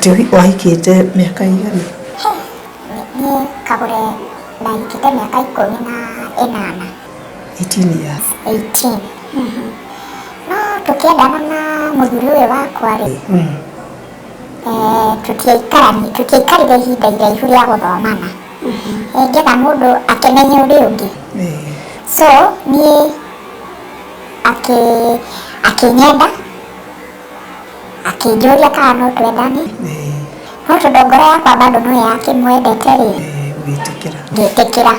Ati wahikite miaka igana? Ni Kagure ndahikite miaka 18. 18 years. 18. No tukiendana na muthuri we wakwa ri tutiaikarire ihinda iraihu ria guthomana ngetha mundu akimenya uri ungi. So nie akinyenda akinjuria kana no twendane no tondu ngoro yakwa bado no yakimwendete ri ngitikira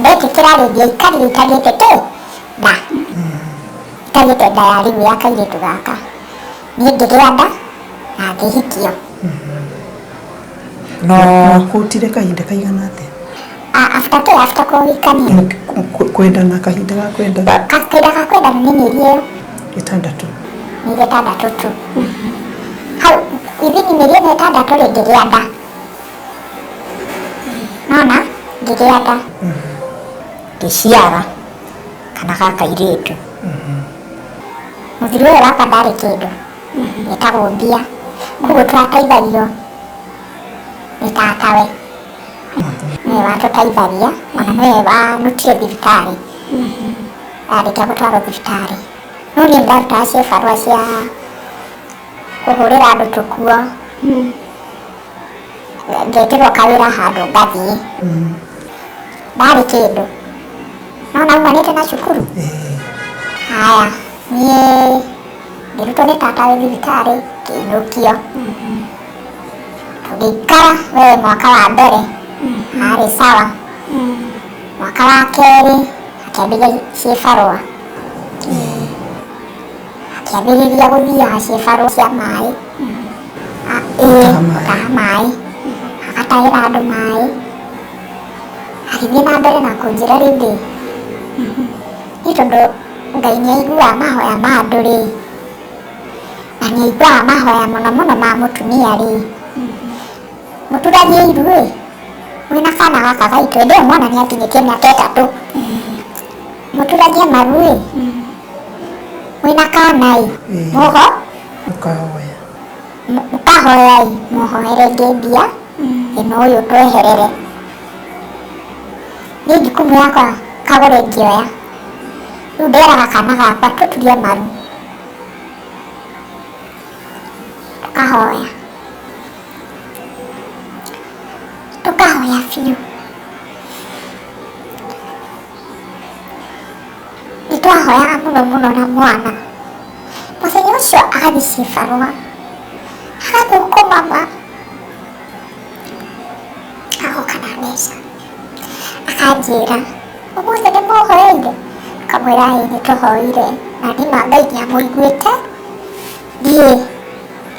ndetikira ri ndiaikarire itagite tu nda itagite nda ya riu ya kairitu gaka nie ngigĩa nda na ngĩhikio. No kutire kahinda kaigana atia? After kũhikania kwendana kahinda ga kwendana nĩ mĩeri ĩyo 6. mĩeri 6 tu. Hau within mĩeri ĩyo 6 rĩ ngĩgĩa nda. Nona ngĩgĩa nda ngĩciara kana ga kairĩtu. Mũthuri ũyũ wakwa ndarĩ kĩndũ etagwo Mbia, koguo tũrateithagio nĩ tatawe. Niwe watũteithagia ona niwe wanutire thibitarĩ arĩkia gũtwarwo thibitarĩ. No niĩ ndarutaga cibarũa cia kũhũrĩra andũ tũkuo ngekĩrwo kawĩra handũ ngathiĩ ndarĩ kĩndũ no naumanĩte na cukuru. Haya niĩ ngĩrutwo nĩ tatawe thibitarĩ ngĩinũkio tũgĩikara we mwaka wa mbere arĩ sawa. Mwaka wa kerĩ akĩambĩrĩria cibarũa akĩambĩrĩria gũthiaga cibarũa cia maĩ gũtaha maĩ agatahĩra andũ maĩ agĩthiĩ na mbere na kũnjĩra rĩu rĩ nĩ tondũ Ngai nĩaiguaga mahoya ma andũ rĩ na nĩaiguaga mahoya mũno mũno ma mũtumia rĩ. Mũturagie iru rĩ wĩna kana gaka gaitũ hĩndĩ ĩyo mwana nĩakinyĩtie mĩaka 3. Mũturagie maru rĩ wĩna kana ĩ mũho mũkahoya ĩ mũhoere Mbia ĩno ũyũ tweherere. Niĩ jukumu yakwa Kagure ngĩoya rĩu nderaga kana gakwa tũturie maru tukahoya biũ. Nĩtwahoyaga mũno mũno na mwana. Mũthenya ũcio agathiĩ cibarũa agathũkũma ma agoka na mbeca akanjĩra ũmũthĩ nĩmũhoeire. Kamwĩra ĩ nĩtũhoire na nĩma Ngai nĩamũiguĩte ndiĩ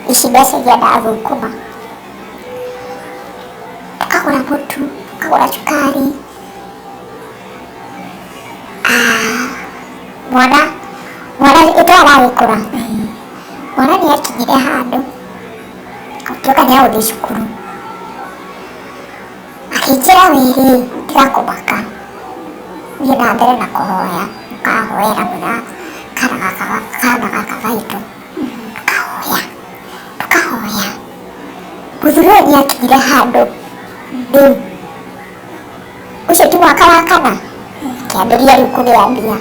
ici mbeca iria ndathũkũma. Tukagũra mũtu tukagũra cukari. Mwana ĩtwaragĩkũra mwana nĩakinyire handũ gũtuĩka nĩagũthiĩ cukuru akĩnjĩra wĩrĩ tiga kũmaka thiĩ na mbere na kũhoya ũkahoera mũna kana gaka gaitũ tukahoya. Mũthuri ũyũ nĩakinyire handũ rĩu ũcio ti mwaka wa 4 akĩambĩrĩria rĩu kũgĩa mbia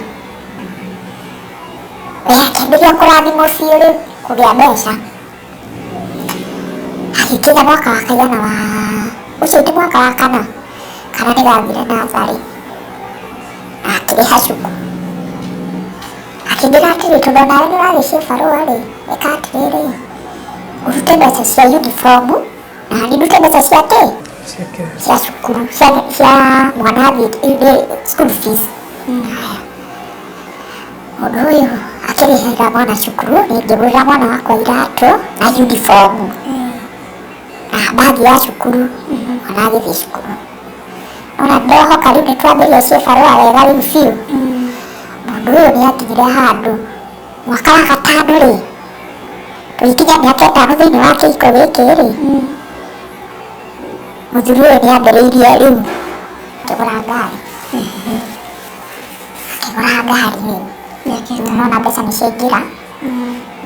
akĩambĩrĩria kũrathimwo biũ rĩu kũgĩa mbeca agĩkinya mwaka wa kaigana wa ũcio ti mwaka wa 4 kana nĩgathire natharĩ akĩrĩha cukuru akĩnjĩra atĩrĩ tondũ nawe nĩũrathiĩ cibarũa rĩ ĩka atĩrĩrĩ ũrute mbeca cia uniform na ndute mbeca cia kĩ cia cukuru cia mwana athiĩ school fees. Mũndũ ũyũ akĩrĩhĩra mwana cukuru ngĩgũrĩra mwana wakwa iratũ na uniform na bagi ya cukuru mwana agĩthiĩ cukuru. Ona ndohoka rĩu nĩtwambĩrĩria cibarũa wega rĩu biũ. Mũndũ ũyũ nĩakinyire handũ mwaka wa 5 rĩ tũgĩkinya mĩaka 5 thĩinĩ wa kĩhiko gĩkĩ rĩ mũthuri ũyũ nĩambĩrĩirie rĩu akĩgũra ngari rĩu nona mbeca nĩciaingĩra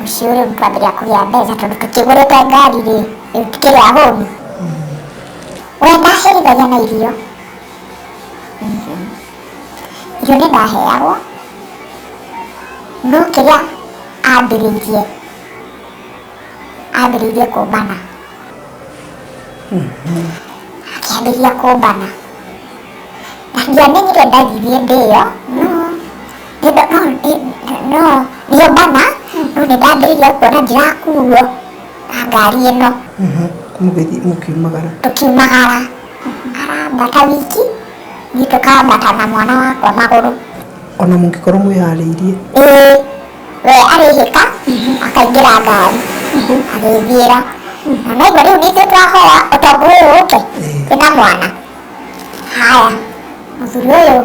mũciĩ rĩu twambĩrĩria kũgĩa mbeca tondũ tũkĩgũrĩte ngari rĩ rĩu tũkĩrĩa hũnu we ndaherithagia na irio irio nĩ ndaheagwo no kĩrĩa ambĩrĩirie kũmbana akĩambĩrĩria kũmbana na ndiamenyire ndathithie ndĩyo no nĩyo mbana no nĩ ndambĩrĩirie kuona ndirakuo na ngari ĩno tũkiumagara arambata wiki ni tũkambata na mwana wakwa magũrũ ona mũngĩkorwo mwĩharĩirie we arĩhĩka akaingĩra ngari agĩthiĩra na naigua rĩu nithuĩ twahoya ũtongo ũyũ ũke twĩna mwana haya mũthuri ũyũ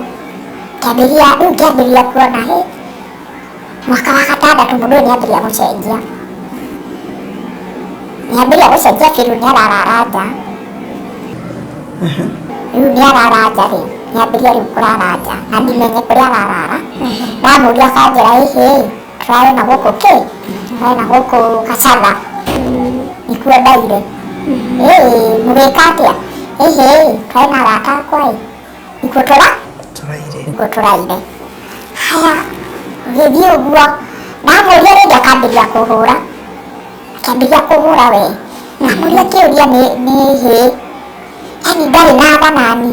kĩambĩrĩria kuona mwaka wa gatandatũ mũndũ ũyũ nĩambĩrĩria gũcenjia biru nĩararara nja rĩu nĩarara nja rĩ nĩambĩrĩria rĩu kũrara nja na ndimenye kũrĩa ararara ndamũria akanjĩra tũrarĩ na gũkũ tũrarĩ na gũkũ Gacatha nĩkuo ndaire mũgĩka atĩa tũrarĩ na arata akwa nĩkuo tũraire haya gĩthiĩ ũguo ndamũria rĩngĩ akambĩrĩria kũhũra we ndamũria kĩũria nĩ yani ndarĩ na tha nani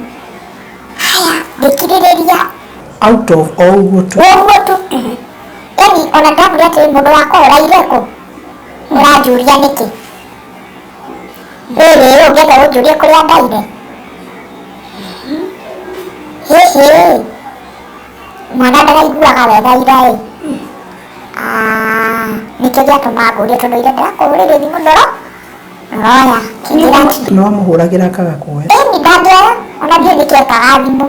haya ndĩkirĩrĩria out of ũguo tu yani ona ndamũria atĩ mũndũ wakwa ũraire kũ ũranjũria nĩkĩ ũngĩenda ũnjũrie kũrĩa ndaire mwana ndaraiguaga wega ira nĩkĩo gĩatũma ngũrie tondũ ira ndĩrakũhũrĩire thimũ ndoro roya nĩwamũhũragĩra akaga kuoya nĩ ndangĩoya ona ndiĩ nĩkĩekaga thimũ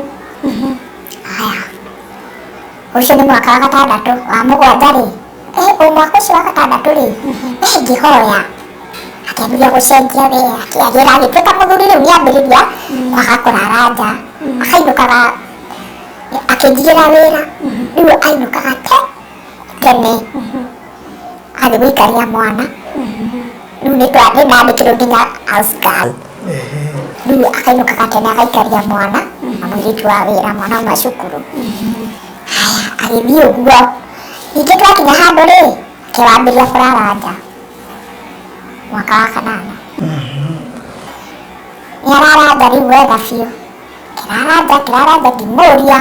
haya ũcio nĩ mwaka wa gatandatũ wa mũgwanja rĩ mwaka ũcio wa gatandatũ rĩ ngĩhoya akĩambĩrĩria gũcenjia we akĩagĩra agĩtuĩka mũthuri rĩu nĩambĩrĩria kwaga kũrara nja akainũkaga akĩnjigĩra wĩra rĩu ainũkaga tene athiĩ gũikaria mwana rĩu nĩndandĩkĩrwo nginya house girl rĩu akainũkaga tene agaikaria mwana na mũirĩtu wa wĩra mwana uma cukuru haya agĩthiĩ ũguo ningĩ twakinya handũ rĩ akĩwambĩrĩria kũrara nja mwaka wa kanana nĩarara nja rĩu wega biũ kĩrara nja ngĩmũria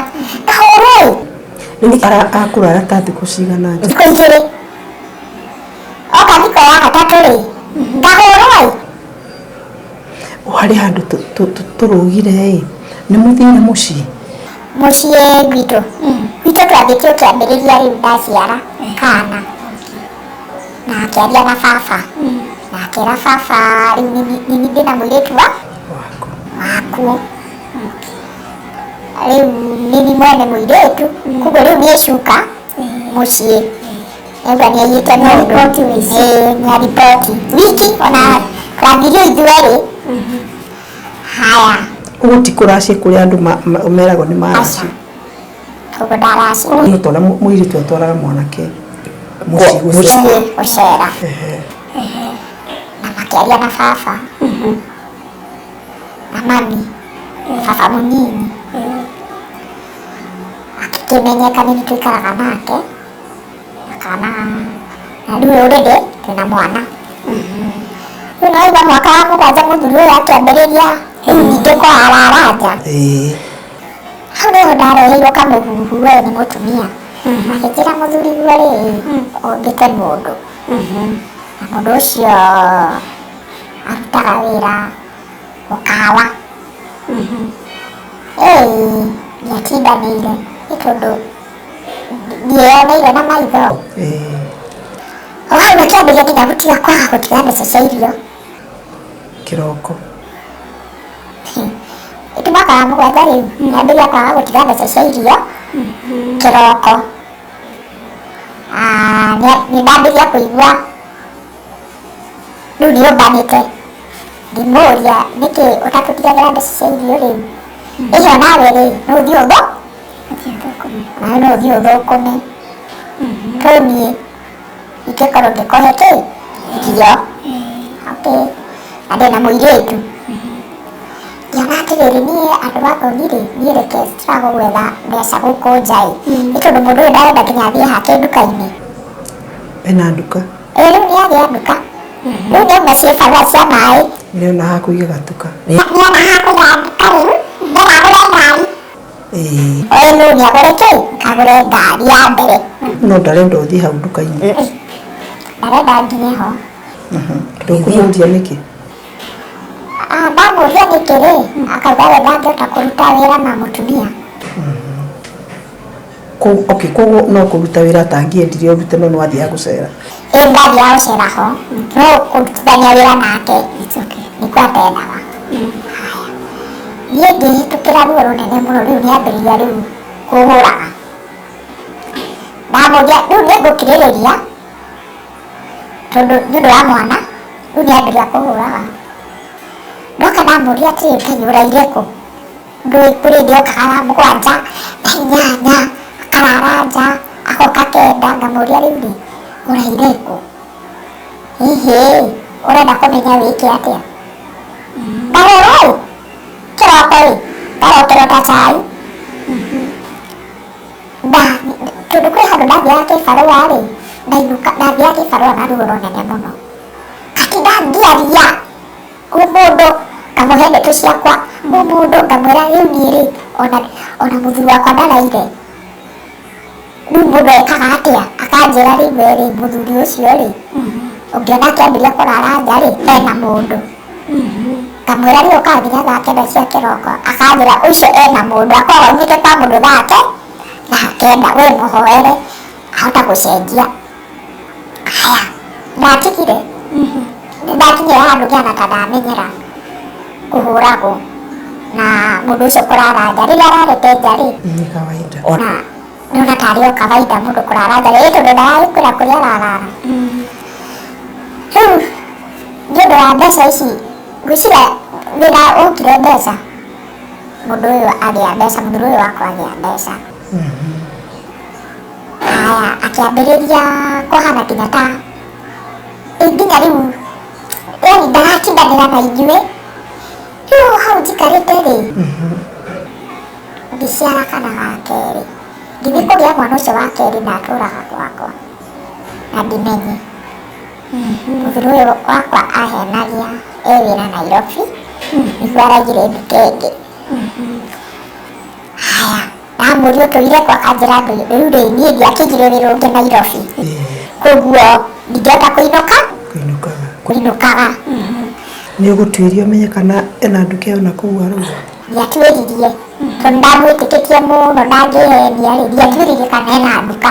kahũrũ akũrara ta thikũ cigana thikũ igĩrĩ oka thikũ ya gatatũ rĩ ngahũrwo harĩ handũ tũrũgire nĩ mũthine mũciĩ gwitũ twambĩtie ũkĩambĩrĩria rĩu ndaciara kana na akĩaria na baba na akĩra baba rĩu nini ndĩna mũirĩtu waku rĩu nini mwene mũirĩtu koguo rĩu nĩecuka mũciĩ auga nĩaiyĩte mũndũ nĩaripoti wiki ona twathirio ithuerĩ haya ũguo ti kũraciĩ kũrĩa andũ meragwo nĩ maraciĩ koguo ndaraciĩ twana mũirĩtu atwaraga mwanake mũciĩ gũcera na makĩaria na baba na mami baba mũnini akĩmenyeka nĩ tũikaraga nake kana na rĩu already twĩna mwana rĩu naigua mwaka wa mũgwanja mũthuri ũyũ akĩambĩrĩria ningĩ kũharara nja hau nĩho ndareheirwo kamũhuhu we nĩ mũtumia agĩkĩra mũthuri guo rĩ ũngĩte mũndũ na mũndũ ũcio arutaga wĩra mũkawa ndiatindanĩire nĩ tondũ ndieyoneire na maitho o hau nakĩambĩrĩria nginya gũtiga kwaga gũtiga mbeca cia irio kĩroko mwaka wa mũgwanja rĩu nĩambĩrĩria kwaga gũtiga mbeca cia irio kĩroko nĩndambĩrĩria kũigua rĩu nĩũmbanĩte ngĩmũria nĩkĩ ũtatũtigagĩra mbeca cia irio rĩu ĩyo nawe rĩ nũthiĩ ũthũkũme to niĩ ingĩkorwo ngĩkũhe kĩ irio. Okay, na ndĩna mũirĩtu ngĩona atĩrĩrĩ niĩ andũ athoni-rĩ niĩ reke struggle gwetha mbeca gũkũ nja-ĩ nĩ tondũ mũndũ ũyũ ndarenda nginya athiĩ hake nduka-inĩ. Ena nduka? Ĩĩ rĩu nĩagĩa nduka. Rĩu nĩauma ciĩ barũa cia maĩ. Nĩona ha kũiga gatuka. Nĩona ha kũiga nduka rĩu ndĩragũre ngari. Oĩ rĩu nĩagũre kĩ? Agũre ngari ya mbere. No ndarenda ũthiĩ hau nduka-inĩ? Ndarenda nginye ho. Ndũkũmũria nĩkĩ? Ndamũria nĩkĩ-rĩ akauga we ndangĩhota kũruta wĩra na mũtumia. Okay, koguo no kũruta wĩra atangĩendire ũrute no nĩwathiaga gũcera? Ĩĩ ndathiaga gũcera ho, no kũrutithania wĩra nake nĩkuo atendaga. Niĩ ngĩhĩtũkĩra ruo rũnene mũno rĩu nĩambĩrĩria rĩu kũhũraga. Ndamũria rĩu nĩngũkirĩrĩria tondũ nĩũndũ wa mwana rĩu nĩambĩrĩria kũhũraga. Ndoka ndamũria atĩrĩrĩ Ngai ũraire kũ? Ndũĩ kũrĩ ndĩokaga thaa mũgwanja, thaa inyanya, akarara nja, agoka kenda, ngamũria rĩu-rĩ ũraire kũ? Hĩhĩ, ũrenda kũmenya wĩke atĩa? Ndarora-ĩ, kĩroko-ĩ, ndarokĩra ta cai. Tondũ kwĩ handũ ndathiaga kĩbarũa-rĩ, ndainũka ndathiaga kĩbarũa na ruo rũnene mũno. Ngatinda ngĩaria mũndũ ngamũhe ndeto ciakwa, mũndũ ngamwĩra rĩu niĩ-rĩ ona mũthuri wakwa ndaraire. Rĩu mũndũ ekaga atĩa? Akanjĩra rĩmwe-rĩ mũthuri ũcio-rĩ ũngĩona akĩambĩrĩria kũrara nja-rĩ ena mũndũ. Ngamwĩra rĩu ũkaga nginya thaa kenda cia kĩroko, akanjĩra ũcio ena mũndũ akoragwo aumĩte kwa mũndũ thaa kenda, we mũhoere ahota gũcenjia. Haya, ndatigire nĩndakinyĩra handũ ngĩana ta ndamenyera kũhũragwo na mũndũ ũcio kũrara nja. Rĩrĩa ararete nja-rĩ Nĩ kawaida. na nĩona tarĩ o kawaida mũndũ kũrara nja rĩrĩ tondũ ndaragĩkwĩra kũrĩa ararara. Rĩu nĩũndũ wa mbeca ici ngwĩciria wĩra ũkire mbeca, mũndũ ũyũ agĩa mbeca, mũthuri ũyũ wakwa agĩa mbeca. Haya, akĩambĩrĩria kũhana nginya ta nginya rĩu yani ndarakindanĩra na ithuĩ. Rĩu hau njikarĩte-rĩ ngĩciara kana ga kerĩ, ngĩthiĩ kũgĩa mwana ũcio wa kerĩ na atũraga gwakwa na ndimenye. Mũthuri ũyũ wakwa ahenagia e wĩra Nairobi nĩguo araigire nduka ĩngĩ. Haya, ndamũria ũtũire kwa akanjĩra rĩu-rĩ niĩ ndiakĩigire wĩra ũngĩ Nairobi, koguo ndingĩhota kũinũkaga. Nĩũgũtuĩria ũmenye kana ena nduka ĩyo na kũu arauga? Ndiatuĩririe tondũ ndamwĩtĩkĩtie mũno ndangĩhenia-rĩ, ndiatuĩririe kana ena nduka.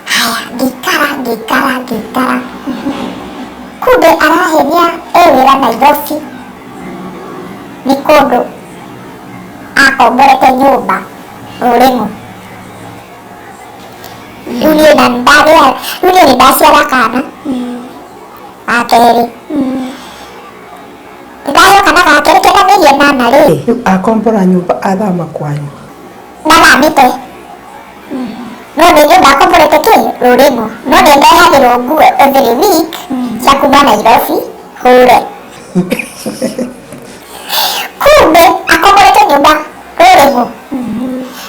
Haya, ngĩikara kumbe arahenia e wĩra Nairobi, nĩ kũndũ akomborete nyũmba Rũrĩng'ũ. Rĩu niĩ nĩndaciara kana ga kerĩ. Ndaheo kana ga kerĩ kena mĩeri ĩnana-rĩ. Rĩu akombora nyũmba athama kwanyu? Ndathamĩte. No nĩ nyũmba akomborete kĩ Rũrĩng'ũ, no nĩndehagĩrwo nguo every week cia kuma Nairobi hũre. Kumbe akomborete nyũmba Rũrĩng'ũ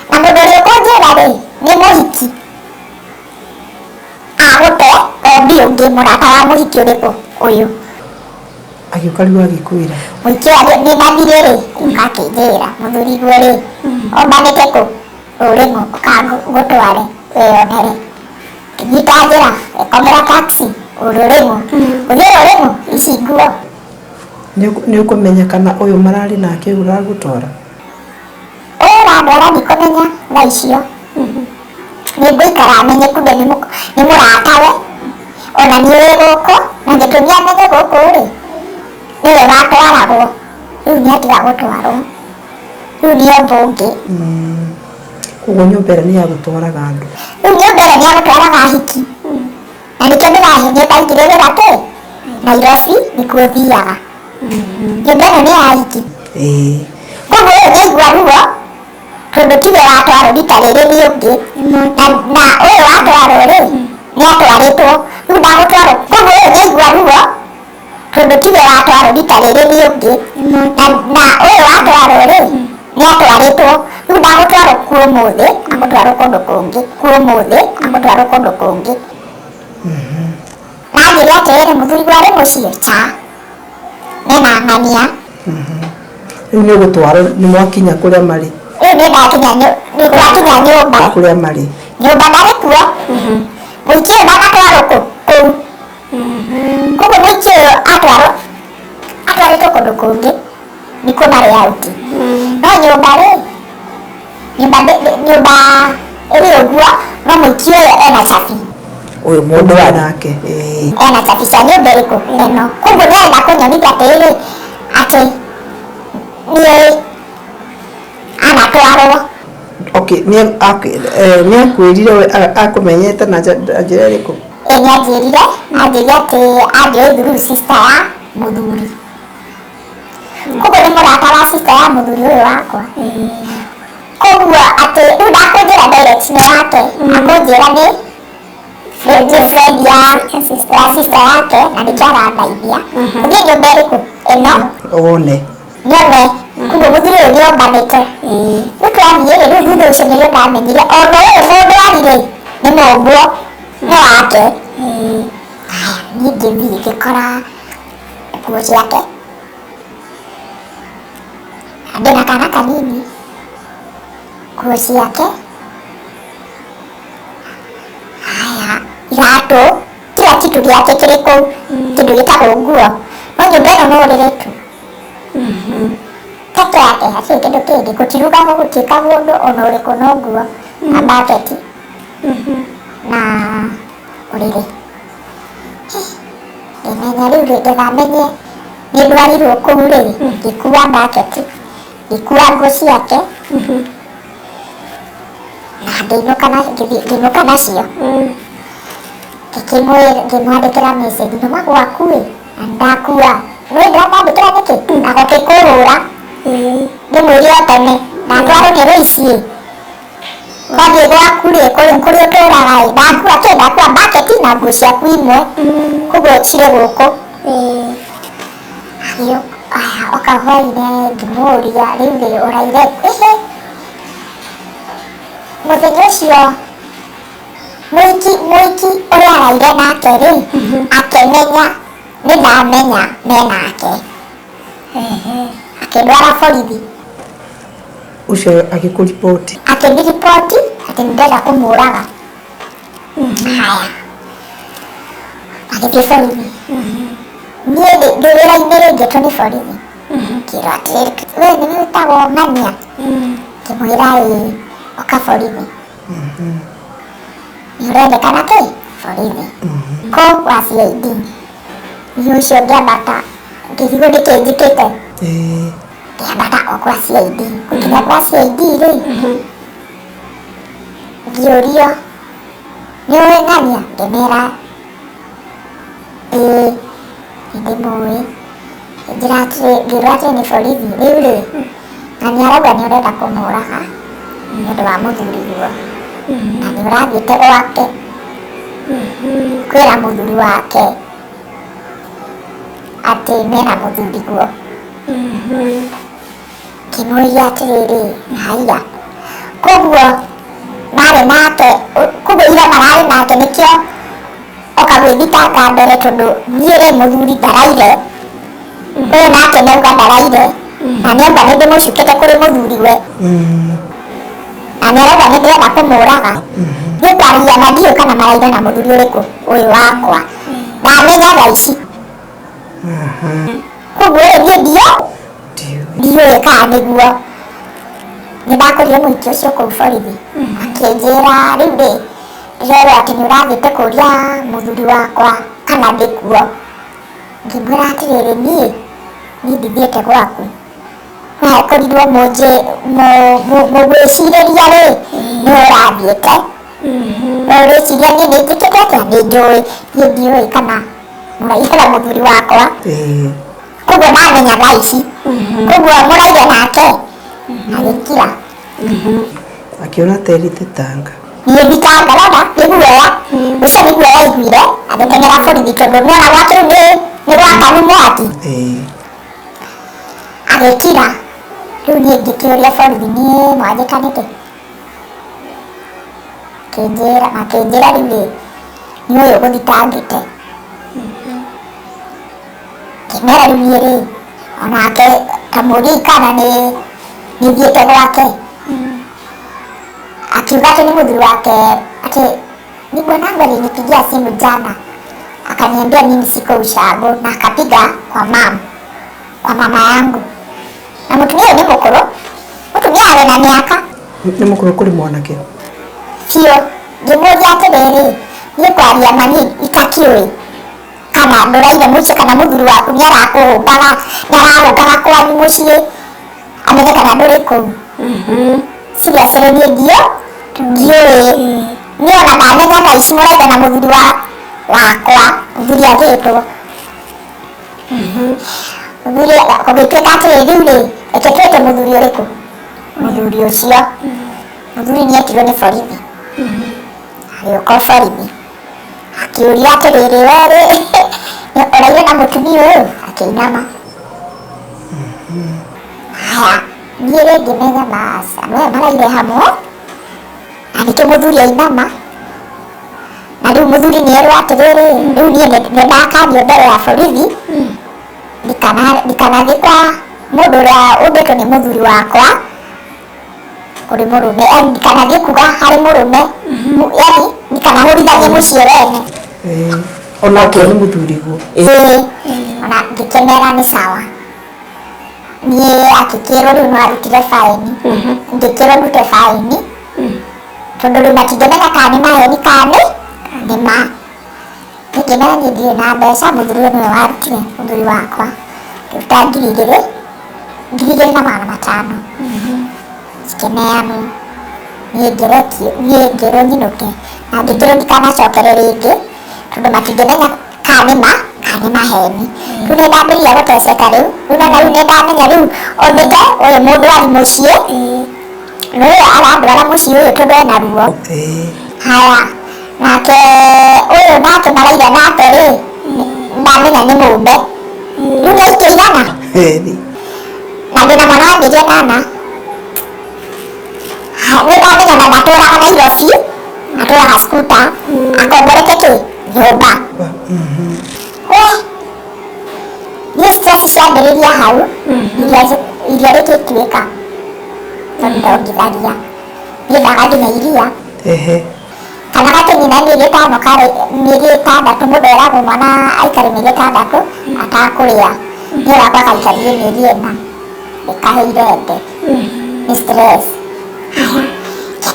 na mũndũ ũrĩa ũkũnjĩra-rĩ nĩ mũhiki agũte ombi ũngĩ, mũrata wa mũhiki ũrĩkũ ũyũ. Agĩũka rĩu agĩkwĩra? Mũhiki ũyũ nĩnathire-rĩ ũka akĩnjĩra mũthuri-guo-rĩ ombanĩte kũ Rũrĩng'ũ, ũka ngũtware wĩyonere. Ngĩnyita njĩra ekomera taxi Rũrĩng'ũ, gũthiĩ Rũrĩng'ũ ici nguo. Nĩũkũmenya kana ũyũ mararĩ nake ũragũtwara? Ũyũ ũrandwara ndikũmenya thaa icio. Nĩngũikara menye kumbe nĩ mũratawe ona niĩ wĩ gũkũ, na gĩtũmi amenye gũkũ-rĩ nĩwe watwaragwo, rĩu nĩatiga gũtwarwo, rĩu nĩ ũndũ ũngĩ. Koguo nyũmba ĩrĩa nĩyagũtwaraga andũ? Rĩu nyũmba ĩrĩa nĩyagũtwaraga ahiki, na nĩkĩo ndĩrahenia ndaingire wĩra kĩ Nairobi nĩkuo thiaga. Nyũmba ĩno nĩ ya ahiki. Koguo ũyũ nĩaigua ruo tondũ tiwe watwarwo rita rĩrĩ nĩ ũngĩ, na ũyũ watwarwo-rĩ nĩ atwarĩtwo rĩu ndagũtwarwo koguo ũyũ nĩ aigua ruo tondũ tiwe watwarwo rita rĩrĩ nĩ ũngĩ na ũyũ watwarwo rĩ nĩ atwarĩtwo rĩu ndagũtwarwo kuo ũmũthĩ agũtwarwo kũndũ kũngĩ kuo ũmũthĩ agũtwarwo kũndũ kũngĩ na anjĩrĩ atĩrĩrĩ mũthuri warĩ mũciĩ ca mena ng'ania rĩu nĩ ũgũtwarwo nĩ mwakinya kũrĩa marĩ rĩu nĩtwakinya nyũmba kũrĩa marĩ nyũmba ndarĩ kuo mũikia ũyũ ndagatwarwo kũu koguo mũikia ũyũ atwarĩtwo kũndũ kũngĩ nĩ kuo marĩ auti no nyũmba rĩ nyũmba ĩrĩ ũguo no mũikia ũyũ ena cabi ũyũ mũndũ wa nake ena cabi cia nyũmba ĩrĩkũ ĩno koguo nĩ arenda kũnyonithia atĩrĩrĩ atĩ niĩ anatwarwo nĩ akwĩrire we akũmenyete na njĩra ĩrĩkũ nĩ anjĩrire atĩ anjũĩ through sister ya mũthuri koguo nĩ mũrata wa sister ya mũthuri ũyũ wakwa koguo atĩ rĩu ndakũnjĩra direction yake akũnjĩra nĩ friend ya sister yake na nĩkĩo arandaithia ũthiĩ nyũmba ĩrĩkũ ĩno wone nyone koguo mũthuri ũyũ nĩombanĩte rĩu twathiĩ rĩu thutha ũcio nĩrĩo ndamenyire ono ũyũ mũndũ arĩ nĩ mũmbwo nĩ wake niĩ ngĩthiĩ ngĩkora nguo ciake ndĩna kana kanini nguo ciake haya iratũ kila kitu gĩake kĩrĩ kũu kĩndũ gĩtagwo nguo no nyũmba ĩno no ũrĩrĩ tu peke yake hatirĩ kĩndũ kĩngĩ gũtirugagwo gũtiĩkagwo ũndũ ona ũrĩkũ no nguo na mbaketi na ũrĩrĩ ngĩmenya rĩu ndĩgamenye nĩ ndwarirwo kũu rĩ ngĩkua mbaketi ngĩkua nguo ciake na ngĩinũka nacio ngĩmwandĩkĩra message nũma gwaku ĩ na ndakua nĩ ndĩramwandĩkĩra nĩkĩ agoke kũhũra ndĩmwĩre o tene ndatwarwo nĩ rũici twathiĩ gwaku rĩ kũrĩa ũtũraga ĩ ndakua mbaketi na nguo ciaku imwe koguo cirĩ gũkũ oka hwainĩ ngĩmũria rĩu rĩ ũraire mũthenya ũcio mũiki ũrĩa araire nake rĩ akĩmenya nĩ ndamenya menake akĩndwara borithi ũcio agĩkũripoti akĩndiripoti atĩ nĩndenda kũmũraga haya agĩthiĩ borithi niĩ ndĩ wĩra-inĩ rĩngĩ tũ nĩ borithi ngĩrwo atĩrĩrĩ we nĩ wĩtagwo ng'ania ngĩmwĩra ĩ oka borithi nĩ ũrendekana kĩ borithi kũ wa CID niĩ ũcio ngĩambata ngĩthigwo ndĩkĩnjĩkĩte ngĩambata o kwa CID gũkinya kwa CID rĩ ngĩũrio nĩ ũĩ ng'ania ngĩmera ĩ nĩndĩmũĩ ngĩrwo atĩ nĩ borithi rĩu rĩ ng'ania arauga nĩ ũrenda kũmũraga nĩ ũndũ wa mũthuri guo na nĩ ũrathiĩte gwake kwĩra mũthuri wake atĩ mena mũthuri guo ngĩmũria atĩrĩrĩ haiya koguo marĩ nake koguo ira mararĩ nake nĩkĩo oka gwĩthitanga mbere tondũ niĩ rĩ mũthuri ndaraire ũyũ nake nauga ndaraire na nĩamba nĩndĩmũcukĩte kũrĩ mũthuri we na nĩarauga nĩndĩrenda kũmũraga niĩ kwaria na ndiũĩ kana maraire na mũthuri ũrĩkũ ũyũ wakwa ndamenya thaa ici koguo rĩ niĩ ndiũĩ kana nĩguo nĩndakũrire mũhiki ũcio kũu borithi akĩnjĩra rĩu rĩ ndĩrerwo atĩ nĩ ũrathiĩte kũria mũthuri wakwa kana ndĩkuo ngĩmwĩra atĩrĩrĩ niĩ ndithiĩte gwaku wakorirwo mũgwĩcirĩria rĩ nĩ ũrathiĩte ũrĩciria niĩ nĩnjĩkĩte atĩa nĩnjũĩ niĩ ndiũĩ kana mũraihĩra mũthuri wakwa koguo ndamenya thaa ici koguo mũraire nake agĩkira akĩona teritĩtanga niĩ thikanga rona nĩ guoya ũcio nĩ guoya aiguire agĩteng'era borithi tondũ nĩona gwake nĩ gwakanu mwaki agĩkira. Rĩu niĩ ngĩkĩũria borithi niĩ mwanjĩkanĩte makĩnjĩra rĩu nĩ ũyũ gũthitangĩte. Ngĩmera rĩu niĩ rĩ onake kamũria ikana nĩ thiĩte gwake akiuga atĩ nĩ mũthuri wake atĩ ni bwanangu alinipigia simu jana akaniambia mimi siko ushago na akapiga kwa mama yangu na mũtumia ni mũkũrũ, mũtumia arĩ na mĩaka nĩ mũkũrũ kũrĩ mwanake biũ. Ngĩmũria atĩrĩrĩ niĩ kwaria mani itakiũĩ kana ndũraire mũciĩ kana mũthuri waku nĩ ararũngaga kwanyu mũciĩ amenye kana ndũrĩ kũu. Seriously niĩ ndiũĩ niĩ ona ndamenya thaa ici mũraiga na mũthuri wakwa mũthuri agĩtwo mũthuri gũgĩtuĩka atĩrĩ rĩu rĩ ĩtĩkĩte mũthuri ũrĩkũ mũthuri ũcio mũthuri nĩ etirwo nĩ borithi agĩũka borithi akĩũria atĩrĩrĩ werĩ ũraire na mũtumia ũyũ akĩinama. Haya niĩ rĩngĩ menya maca noe maraire hamwe na nĩkĩ mũthuri ainama na rĩu mũthuri nĩerwo atĩrĩrĩ rĩu niĩ nĩndakanio mbere ya borithi ndikanathiĩ kwa mũndũ ũrĩa ũndĩtwo nĩ mũthuri wakwa kũrĩ mũrũme ndikanathiĩ kuga harĩ mũrũme yani ndikanahũrithanie mũciĩ wene onake nĩ mũthuriguo. Ona ngĩkemera nĩ sawa. Niĩ akĩkĩrwo rĩu no arutire faini ngĩkĩrwo ndute faini tondũ rĩu matingĩmenya kana nĩ maheni kana nĩ ma. Ngĩmera niĩ ndirĩ na mbeca mũthuri ũyũ nĩwe warutire mũthuri wakwa ngĩruta 2,500 cikĩneanwo. Niĩ ngĩrwo nyinũke na ngĩkĩrwo ndikanacokere rĩngĩ tondũ matingĩmenya kana nĩ ma kana nĩ maheni. Rĩu nĩndambĩrĩria gũteceka rĩu na rĩu nĩndamenya rĩu ondĩte ũyũ mũndũ arĩ mũciĩ na ũyũ arandwara mũciĩ ũyũ tondũ ena ruo. Haya nake ũyũ nake maraira nake rĩ ndamenya nĩ mũmbe rĩu nĩaikĩigana na ndĩna mwana wa mĩeri 8. Nĩndamenya na ndatũraga Nairobi atũraga skuta akomborete kĩ nyũmba. Niĩ stress ciambĩrĩria hau iria rĩgĩtuĩka tondũ ndongithagia niĩ ndaga nginya iria kana gakenina mĩeri 5 karĩ mĩeri 6 mũndũ eragwo mwana aikare mĩeri 6 atakũrĩa niĩ wakwa kaikarire mĩeri 4 ĩkahĩire nde nĩ stress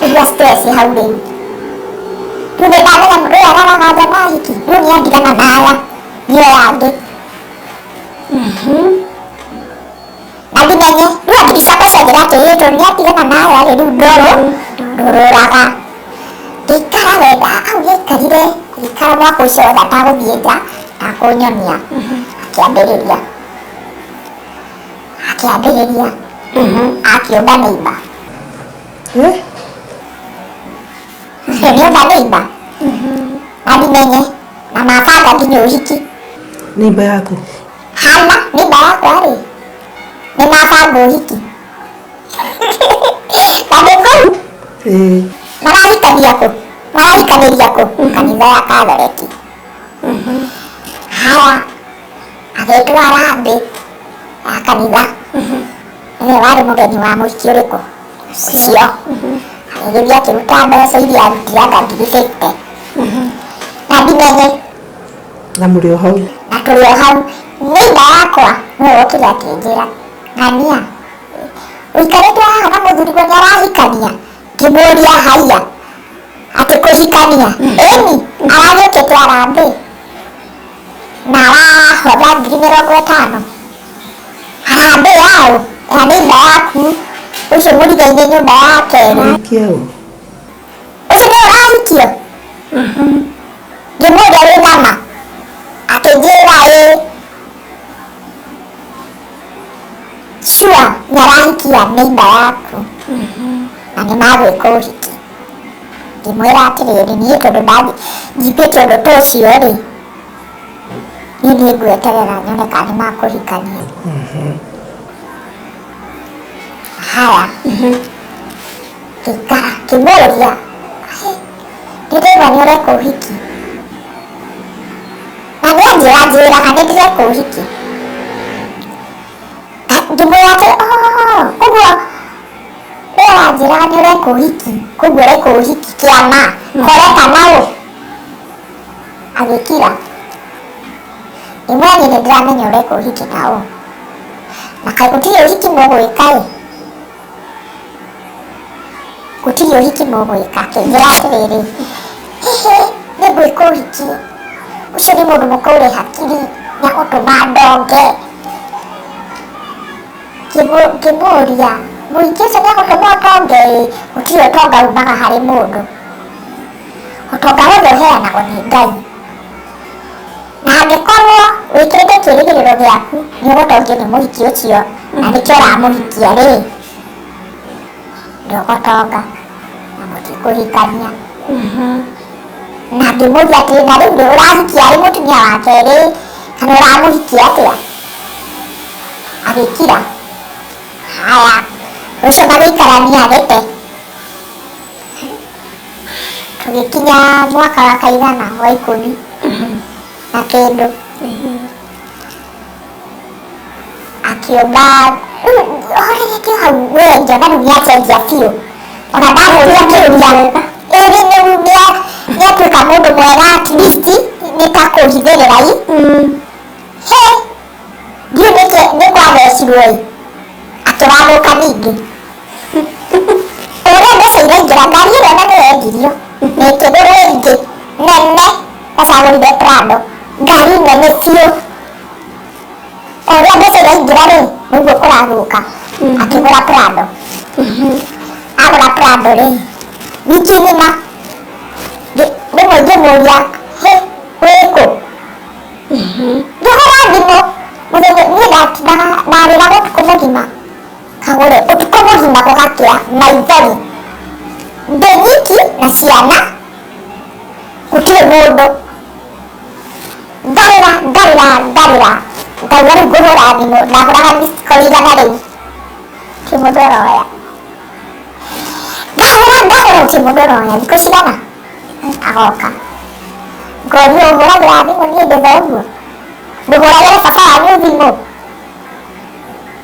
kĩrĩa stress hau rĩu. Rĩu nĩndamenya mũndũ ũyũ araraga nja na hiki rĩu nĩandigana naya nĩyo yangĩ na ndimenye rĩu akiri ciakwa cianjĩra atĩrĩrĩ tondũ nĩatigana naya rĩ rĩu ndũrũraga ngĩikara wenda hau gĩaikarire ngĩikara mwaka ũcio wothe atagũthiĩ nja takũnyonia akĩambĩrĩria akĩũmba nĩimba nĩũmba nĩimba na ndimenye na mabanga nginya ũhiki. Nĩimba yaku hana nĩimba yakwa rĩ nĩ mabanga ũhiki na ndĩkũu marahikanĩria kũ kanitha ya Katholeki. Haya agĩtwara thĩ ya kanitha nĩwe warĩ mũgeni wa mũhiki ũrĩkũ ũcio agĩthiĩ akĩruta mbeca iria arutire anga 50 na ndimenye na mũrĩ o hau na tũrĩ o hau. Nĩimba yakwa nĩwe wokire akĩnjĩra ng'ania ũikarĩte haha na mũthuriguo nĩarahikania. Ngĩmũria haiya atĩ kũhikania ĩni aragĩũkĩte arambĩ na arahotha 50,000 harambĩ yaũ ya nĩimba yaku ũcio mũriga-inĩ nyũmba ya kerĩ ũcio nĩwe ũrahikio. Ngĩmũria wĩ nama akĩnjĩra sure nĩarahikia nĩimba yaku na nĩmagwĩka ũhiki. ngĩmwĩra atĩrĩrĩ niĩ tondũ njiguĩte ũndũ ta ũcio rĩ niĩ nĩngweterera nyone kana nĩmakũhikania. Haya ngĩmũũria ndĩrenda nĩũreka ũhiki na nĩanjĩraga nĩndĩreka ũhiki. Ngĩmwĩra atĩ ũguo wanjĩraga nĩũreka ũhiki koguo ũreka ũhiki kĩama koreka naũ. Agĩkira ndĩmwĩra niĩ nĩndĩramenya ũreka ũhiki naũ na kaĩ gũtirĩ ũhiki mũgwĩka ĩ, gũtirĩ ũhiki mũgwĩka. Akĩnjĩra atĩrĩrĩ nĩngwĩka ũhiki ũcio nĩ mũndũ mũkũrĩ hakiri nĩagũtũma ndonge. Ngĩmũũria mũhiki ũcio nĩagũtũma ũtonge ĩ, gũtirĩ ũtonga umaga harĩ mũndũ, ũtonga wothe ũheanagwo nĩ Ngai na angĩkorwo wĩkĩrĩte kĩĩrĩgĩrĩro gĩaku nĩũgũtongio nĩ mũhiki ũcio na nĩkĩo ũramũhikia rĩ ndũgũtonga na mũtikũhikania. Na ngĩmũũria atĩ na rĩu nĩ ũrahikia arĩ mũtumia wa kerĩ kana ũramũhikia atĩa. Agĩkira. Haya rũciũ magĩikarania gĩtĩ tũgĩkinya mwaka wa kaigana wa 10 na kĩndũ akĩũmba horeretio hau wee ngĩona rĩu nĩacenjia biũ ona ndamũũria kĩũria ĩrĩ nĩatuĩka mũndũ mwega at least nĩtakũhithĩrĩra i ndiũ nĩkwathecirwo ĩ akĩrathũka ningĩ ũrĩa mbeca iraingĩra ngari ĩrĩa ona nĩyendirio na ĩkĩgũrwo ĩngĩ nene acagũrire Prado ngari nene biũ ũrĩa mbeca iraingĩra rĩ nĩguo kũrathũka akĩgũra Prado. Agũra Prado rĩ wiki ng'ima rĩmwe ngĩmũũria wĩkũ ngĩhũra thimũ mũthenya niĩ ndarĩra ũtukũ mũgima kagũre ũtukũ mũgima gũgakĩa maithori ndĩ wiki na ciana gũtirĩ mũndũ ngarĩra ngauga rĩu ngũhũra thimũ ndahũraga mĩciko igana rĩu ti mũndũ ũroya ndahũra ti mũndũ ũroya thikũ cigana agoka ngoria ũhũragĩra thimũ niĩ ndĩ thoguo ndũhũragĩra baba wanyu thimũ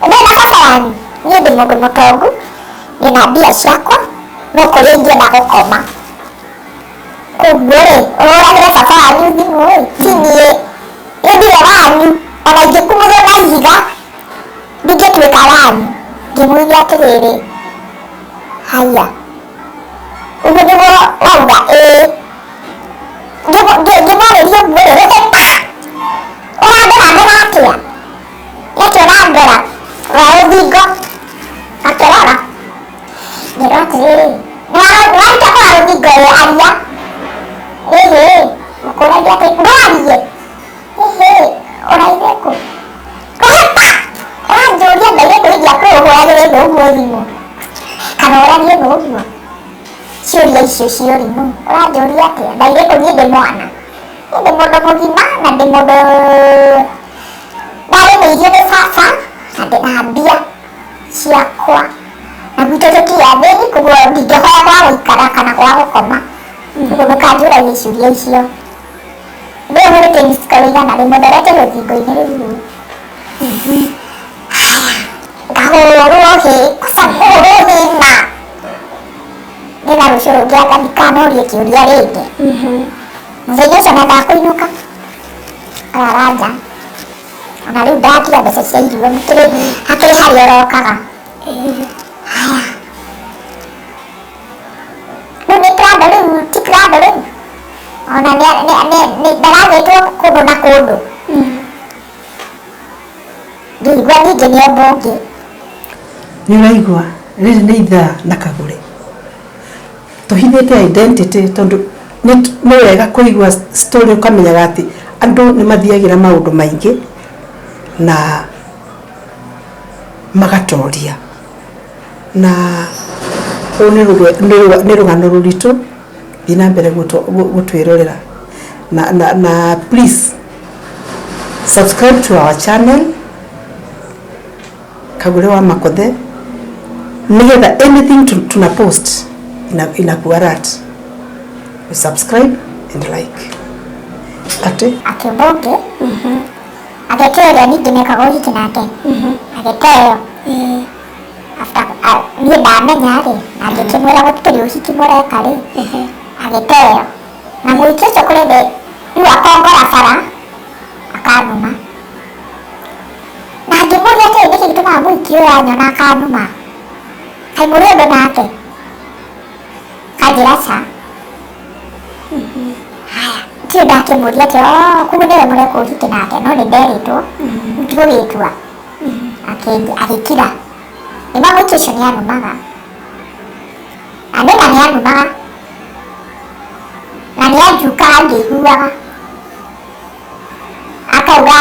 ndĩna baba wanyu niĩ ndĩ mũndũ mũtongu ndĩna mbia ciakwa no kũrĩa ingĩenda gũkoma koguo rĩ ũhũragĩra baba wanyu thimũ ĩ ti niĩ ndirĩ wanyu ona ingĩkumũthwo na ihiga ndingĩtuĩka wanyu. Ngĩmũũria atĩrĩrĩ haya ũguo nĩguo wauga ĩ ngĩmwarĩria ũguo rĩ ũrandora atĩa nĩkĩ ũrandora wa rũthingo akĩrora ngĩrwo atĩrĩrĩ nĩwaruta kwa rũthingo ĩ aria mũkũragia atĩ ndwariĩ ũraigire kũ ũranjũria ndaire kũrĩgia kwĩũhũragĩre thoguo thimũ kana ũragie thoguo ciũria icio ciũrimũ ũranjũria atĩa ndaire kũ niĩ ndĩ mwana ndĩ mũndũ mũgima na ndĩ mũndũ ndarĩmĩirio nĩ baba na ndĩna mbia ciakwa na gwitũ tũtiathĩni koguo ndingĩhoya gwa gũikara kana gwa gũkoma koguo ndũkanjũragia ciũria icio ndĩhũrĩte mĩciko igana rĩmwe nderete rũthingo-inĩ rũu ngahũrwo hĩ kũhũrwo hĩna ndĩna rũciũ rũngĩ anga ndikanorie kĩũria rĩngĩ. Mũthenya ũcio nendaga kũinũka arara nja ona rĩu ndatiga mbeca cia irio hakĩrĩ harĩa ũrokaga. Rĩu nĩ Prado rĩu ti Prado rĩu ona ndaragĩtwo kũndũ na kũndũ ngĩigua ningĩ nĩ ũndũ ũngĩ. Nĩũraigua rĩrĩ nĩ ithaa na kagũre tũhithĩte identity tondũ nĩ wega kũigua story ũkamenyaga atĩ andũ nĩ mathiagĩra maũndũ maingĩ na magatoria na rũu nĩ rũgano rũritũ thina mbere gutwirorera na please subscribe to our channel Kagure wa Makothe nigetha anything tuna post inakuwa rat. Subscribe and like. Akibonge ageteyo ningĩ mekaga ũhiki nake ageteyo after niĩ ndamenya rĩ na ngĩkĩmwĩra gũtirĩ ũhiki mũreka rĩ ageteyo na mũhiki ũcio kũrĩ thĩ rĩu akongora bara akanuma na ngĩmũria atĩrĩ nĩkĩ gĩtũmaga mũhiki ũyũ anyona akanuma kaĩ mũrĩ ũndũ nake kanjĩra ca Tio ndakĩmũria atĩ kugu nĩwe mũreka ũhiki nake no nĩ nderĩtwo ndigũgĩtua agĩkira nĩma mũhiki ũcio nĩ anumaga na nĩma nĩ anumaga na nĩ anjukaga ngĩiguaga akauga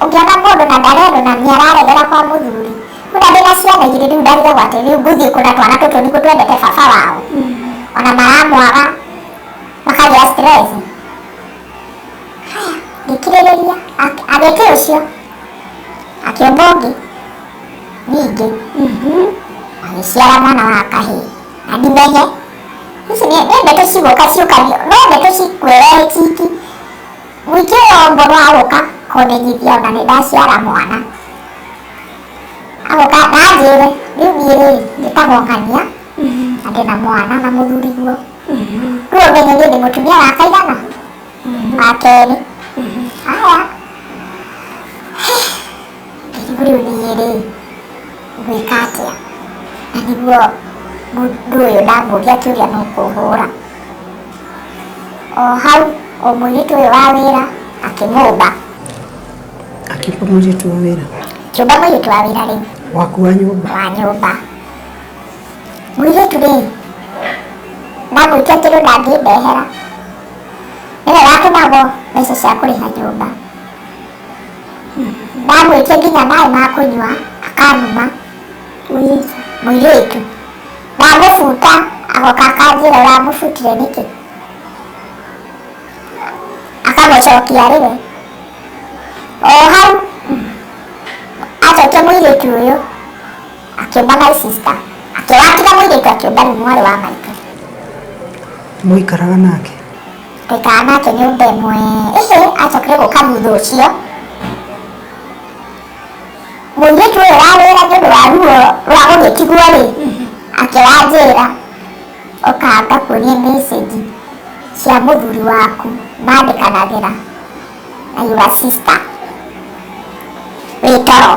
ũngĩona mũndũ na ndarendwo na nĩ araregera kwa mũthuri kuna ndĩna ciana igĩrĩ rĩu ndarigagwo atĩ rĩu ngũthiĩ kũna twana tũtũ nĩguo twendete baba wao ona maramwaga makagĩa stress ngĩkirĩrĩria agĩke ũcio akĩomba ũngĩ ningĩ agĩciara mwana wa kahĩĩ na ndimenye ici nĩ ndeto cigũka ciũkanio no ndeto cikwĩrehe ciki mũingĩ ũyũ mbũrũ agũka kũmenyithia ona nĩ ndaciara mwana agũka ndanjĩre rĩu niĩ rĩ ndĩtagongania na ndĩna mwana na mũthuri guo rĩu ũmenye niĩ ndĩ mũtumia wa kaigana wa kerĩ aya rĩu niĩ rĩ gwĩka atĩa na nĩguo mũndũ ũyũ ndamũria kĩũria no kũhũra o hau o mũirĩtu ũyũ wa wĩra akĩmũmba akĩmba mũirĩtu wa wĩra kĩũmba mũirĩtu wa wĩra rĩu waku wa nyũmba mũirĩtu rĩ ndamwĩtia atĩ rĩu ndangĩndehera nĩwe watũmagwo mbeca cia kũrĩha nyũmba ndamwĩtia nginya maĩ ma kũnyua akanuma mũirĩtu ndamũbuta agoka akanjĩra ũramũbutire nĩkĩ akamũcokia rĩwe o hau acokia mũirĩtu ũyũ akĩũmba my sister akĩwatiga mũirĩtu akĩũmba rĩu mwarĩ wa maitũ mũikaraga nake tũikaraga nake nyũmba ĩmwe acokire gũka thutha ũcio mũirĩtu ũyũ wa wĩra nĩ ũndũ wa ruo rwa gũgĩtigwo rĩ akĩranjĩra ũka ngakuonie message cia mũthuri waku mandĩkanagĩra na your sister wĩ toro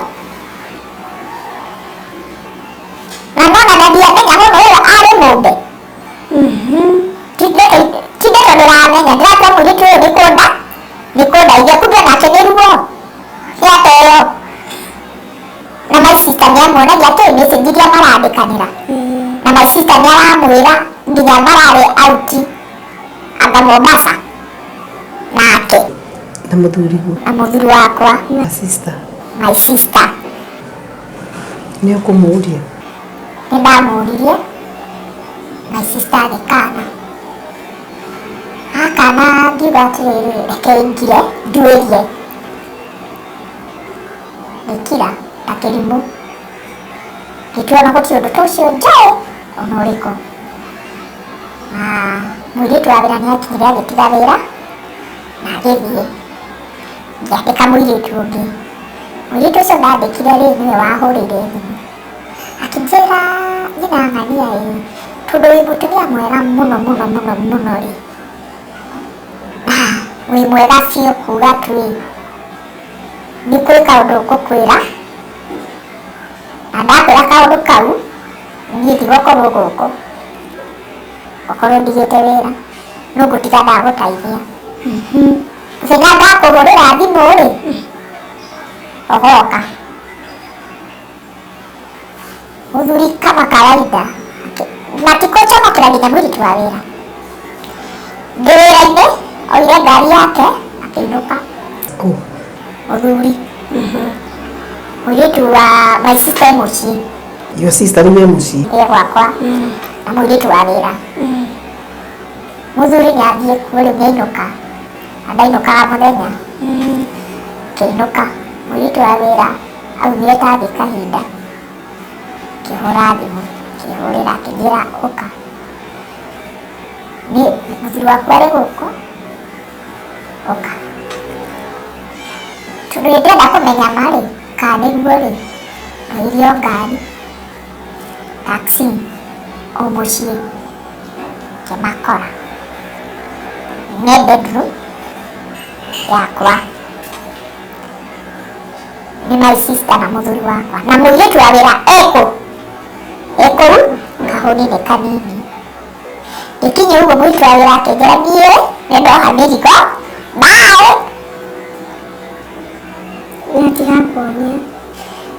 na nona na ndiamenya mũno ũyũ arĩ mũmbe ti ndeto ndĩramenya ndĩratua mũirĩtu ũyũ nĩ kũndaithia kumbe nake nĩ ruo nĩateo na my sister nĩ amuonagia atĩ message iria marandĩkanĩra na my sister nĩ aramwĩra nginya mararĩ out anga Mombasa nake na mũthuri wakwa my sister nĩ ũkũmũria nĩ ndamũririe my sister agĩkana akana ngiuga atĩrĩrĩ reke ingire nduĩrie gĩkira ta kĩrimũ gĩtuona gũtirĩ ũndũ ta ũcio njoĩ ona ũrĩkũ mũirĩtu wa wĩra nĩ akinyire agĩtiga wĩra na agĩthiĩ ngĩandĩka mũirĩtu ũngĩ mũirĩtu ũcio ndandĩkire rĩ nĩwe wahũrĩire thimũ akĩnjĩra nyina ng'ania tondũ wĩ mũtumia mwega mũno rĩ wĩ mwega biũ kuga tu nĩ kũrĩ kaũndũ ngũkwĩra na ndakwĩra kaũndũ kau niĩ tigokorwo gũkũ okorwo ndigĩte wĩra no ngũtiga ndagũteithia mũthenya ndakũhũrĩra thimũ rĩ ũgoka mũthuri kama kawaida na tikũconokĩra nginya mũirĩtu wa wĩra ndĩ wĩra-inĩ oire ngari yake akĩinũka mũthuri mũirĩtu wa my sister mũciĩ your sister nĩwe mũciĩ gwakwa na mũirĩtu wa wĩra Muthuri nĩ athiĩ kuo rĩu nĩainũka, na ndainũkaga mũthenya. Kĩinũka mũirĩtu wa wĩra aumire ta thĩ kahinda, kĩhũra thimũ, kĩhũrĩra akĩnjĩra ũka, nĩ mũthuri waku arĩ gũkũ, ũka. Tondũ nĩndĩrenda kũmenya marĩ kana nĩguo rĩ, oire o ngari taxi o mũciĩ kĩmakora nĩ bedroom yakwa, nĩ my sister na mũthuri wakwa na mũirĩtu wa wĩra ekũu kahũni nĩ kanini. Gĩkinye ũguo mũirĩtu wa wĩra akĩnjĩra niĩ nĩndoha mĩrigo bye. Nĩatigakuonia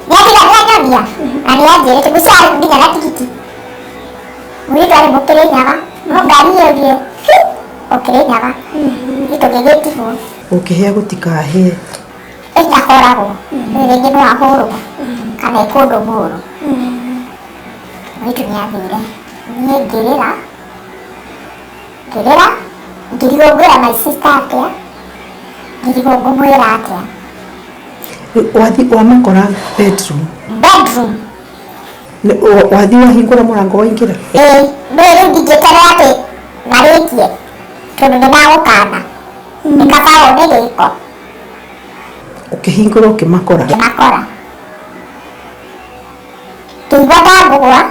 nĩanyonia na nĩanjĩrĩte gũcarĩ nginya na tigiti. Mũirĩtu arĩ mũkĩrĩnyaga no ngari yũrie ũkĩrĩnyaga gĩtũgĩgĩtigwo ũkĩhĩa gũtikahĩe ndakoragwo rĩngĩ no ahũrwo kana ĩkũndũ mũũru. Mũirĩtu nĩathire, niĩ ngĩrĩra ngĩrigwo ngwĩra my sister atĩa, ngĩrigwo ngũmwĩra atĩa. wathi wamakora bedroom wathi wahingũra mũrango waingĩra? No rĩu ndingĩterera atĩ marĩtie tondũ nĩmagũkana nĩkabao nĩ gĩko. Ũkĩhingũra ũkĩmakora? Ngĩmakora ngĩigua ndangũgwa,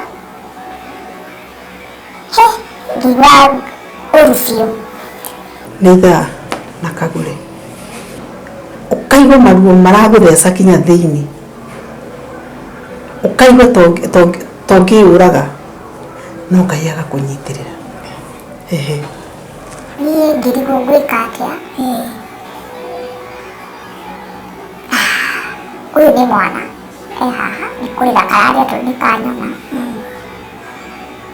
ngĩigua ũru biũ. Nĩ thaa na kagũre ũkaigua maruo maragũtheca kinya thĩinĩ, ũkaigua tongĩũraga no Ngai agakũnyitĩrĩra. Niĩ ngĩrigwo ngwĩka atĩa, ũyũ nĩ mwana haha nĩ kũrĩra kararĩa tondũ nĩ kanyona.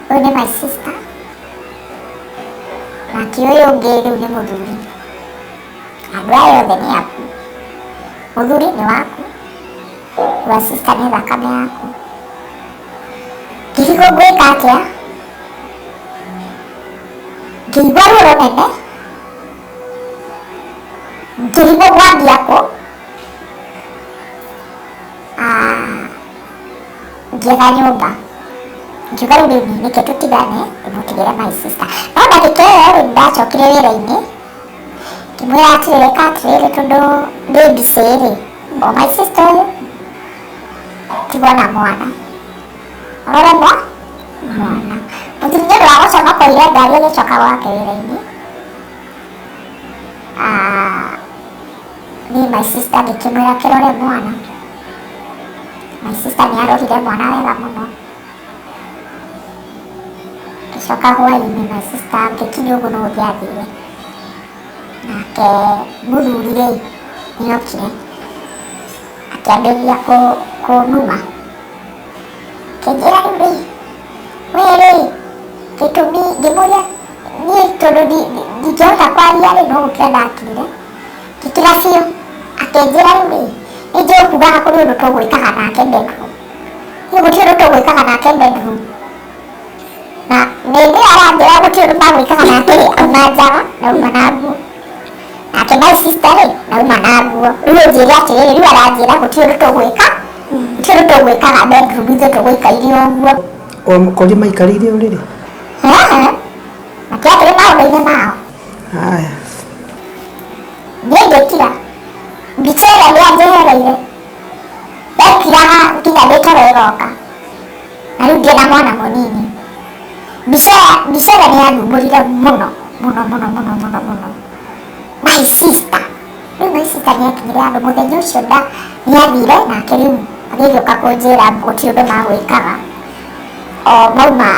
Ũyũ nĩ my sister nake ũyũ ũngĩ rĩu nĩ mũthuri. Andũ aya othe nĩ aku, mũthuri nĩ waku, wa sister nĩ thakame yaku. Ngĩrigwo ngwĩka atĩa, ngĩigua ruo rũnene, ngĩrigwo gwambia kũ, ngĩetha nyũmba ngiuga rĩu nĩkĩ tũtigane ndĩmũtigĩre my sister. No ndagĩka ĩyo rĩu ndacokire wĩra-inĩ ngĩmwĩra atĩrĩrĩ katĩrĩrĩ tondũ ndĩ mbicĩ-rĩ, o my sister ũyũ tigwo na mwana, ũrore mwana. Mũthuri nĩũndũ wa gũconokorire ngari agĩcoka gwake wĩra-inĩ, niĩ my sister ngĩkĩmwĩra kĩrore mwana. My sister nĩarorire mwana wega mũno. Ngĩcoka hwaĩ-inĩ my sister ngĩkinya ũguo no gũthiĩ athire, nake mũthuri-rĩ nĩokire akĩambĩrĩria kũnuma, akĩnjĩra rĩu rĩ wee-rĩ gĩtũmi ngĩmũria niĩ tondũ ndingĩhota kwaria-rĩ no gũkira ndakirire ngĩkira biũ. Akĩnjĩra rĩu rĩ nĩnjũĩ kugaga kũrĩ ũndũ tũgwĩkaga nake bedroom, niĩ gũtirĩ ũndũ tũgwĩkaga nake bedroom, na nĩndĩ aranjĩra gũtirĩ ũndũ magwĩkaga nake-rĩ auma njaga nauma na nguo, nake my sister-rĩ nauma na nguo. Rĩu ũnjĩre atĩrĩrĩ rĩu aranjĩra gũtirĩ ũndũ tũgwĩka, gũtirĩ ũndũ tũgwĩkaga bedroom, ithuĩ tũgũikaire ũguo. Wamũkori maikarĩire ũrĩrĩ? Matiakĩrĩ maũndũ-inĩ mao. Haya niĩ ngĩkira mbica ĩrĩa nĩanjehereire ndekiraga nginya ndĩtoro ĩgoka, na rĩu ndĩ na mwana mũnini. Mbica ĩrĩa nĩyandumbũrire mũno mũno mũno mũno mũno mũno. My sister rĩu my sister nĩakinyire handũ mũthenya ũcio nĩathire nake rĩu agĩgĩũka kũnjĩra gũtirĩ ũndũ magwĩkaga, o mauma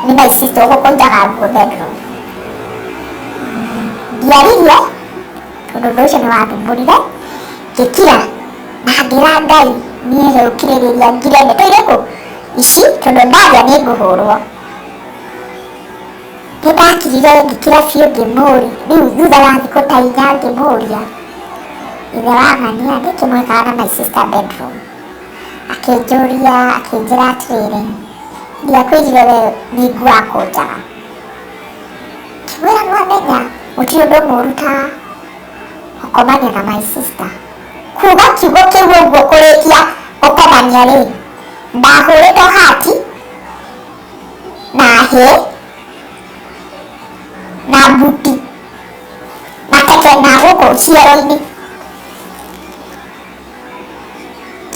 nĩ my sister ũgũkũnjaga nguo bedroom. Ndiaririe tondũ ũndũ ũcio nĩwandhumbũrire, ngĩkira na ngĩra Ngai niĩ rĩu kirĩrĩria ngire ndeto irĩkũ ici tondũ ndaria nĩngũhũrwo. Nĩndakirire ngĩkira biũ ngĩmũria, rĩu thutha wa thikũ ta inya ngĩmũria ithe wa ng'ania nĩkĩ mwekaga na my sister bedroom. Akĩnjũria akĩnjĩra atĩrĩrĩ ndiakwĩrire we nĩnguaga kũnjaga, Ngĩmwĩra nĩwamenya gũtirĩ ũndũ mũru ta gũkomania na my sister. Kuga kiugo kĩu ũguo kũrĩkia gũkomania rĩ, ndahũrĩtwo hati na hĩ na mbuti na teke na gũkũ ciero-inĩ.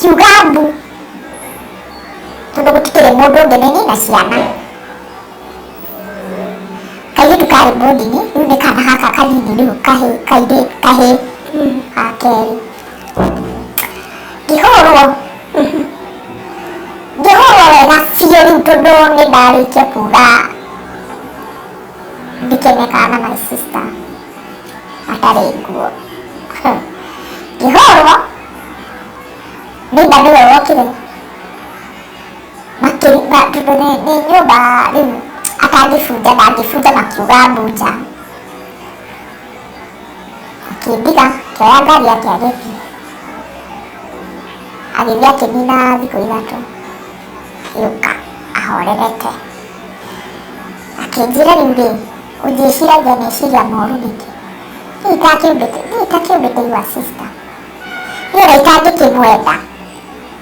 Kiuga mbu tondũ gũtikĩrĩ mũndũ ũngĩ nĩ niĩ na ciana. Kairĩtu karĩ mbũndi-inĩ, rĩu nĩ kana haka kanini rĩu kahĩ gakerĩ. Ngĩhũrwo wega biũ rĩu tondũ nĩ ndarĩkia kuga ndikenekaga na my sister atarĩ nguo. Ngĩhũrwo nĩnda nĩwe wokire tondũ nĩ nyũmba rĩu atangĩbunja ndangĩbunja makiuga mbunja. Akĩndiga akĩoya ngari yake agĩthiĩ. Agĩthiĩ akĩnina thikũ ithatũ agĩũka ahorerete. Akĩnjĩra rĩu rĩ, ũngĩciragia meciria moru nĩkĩ? Niĩ itakĩũmbĩte your sister. Niĩ ona itangĩkĩmwenda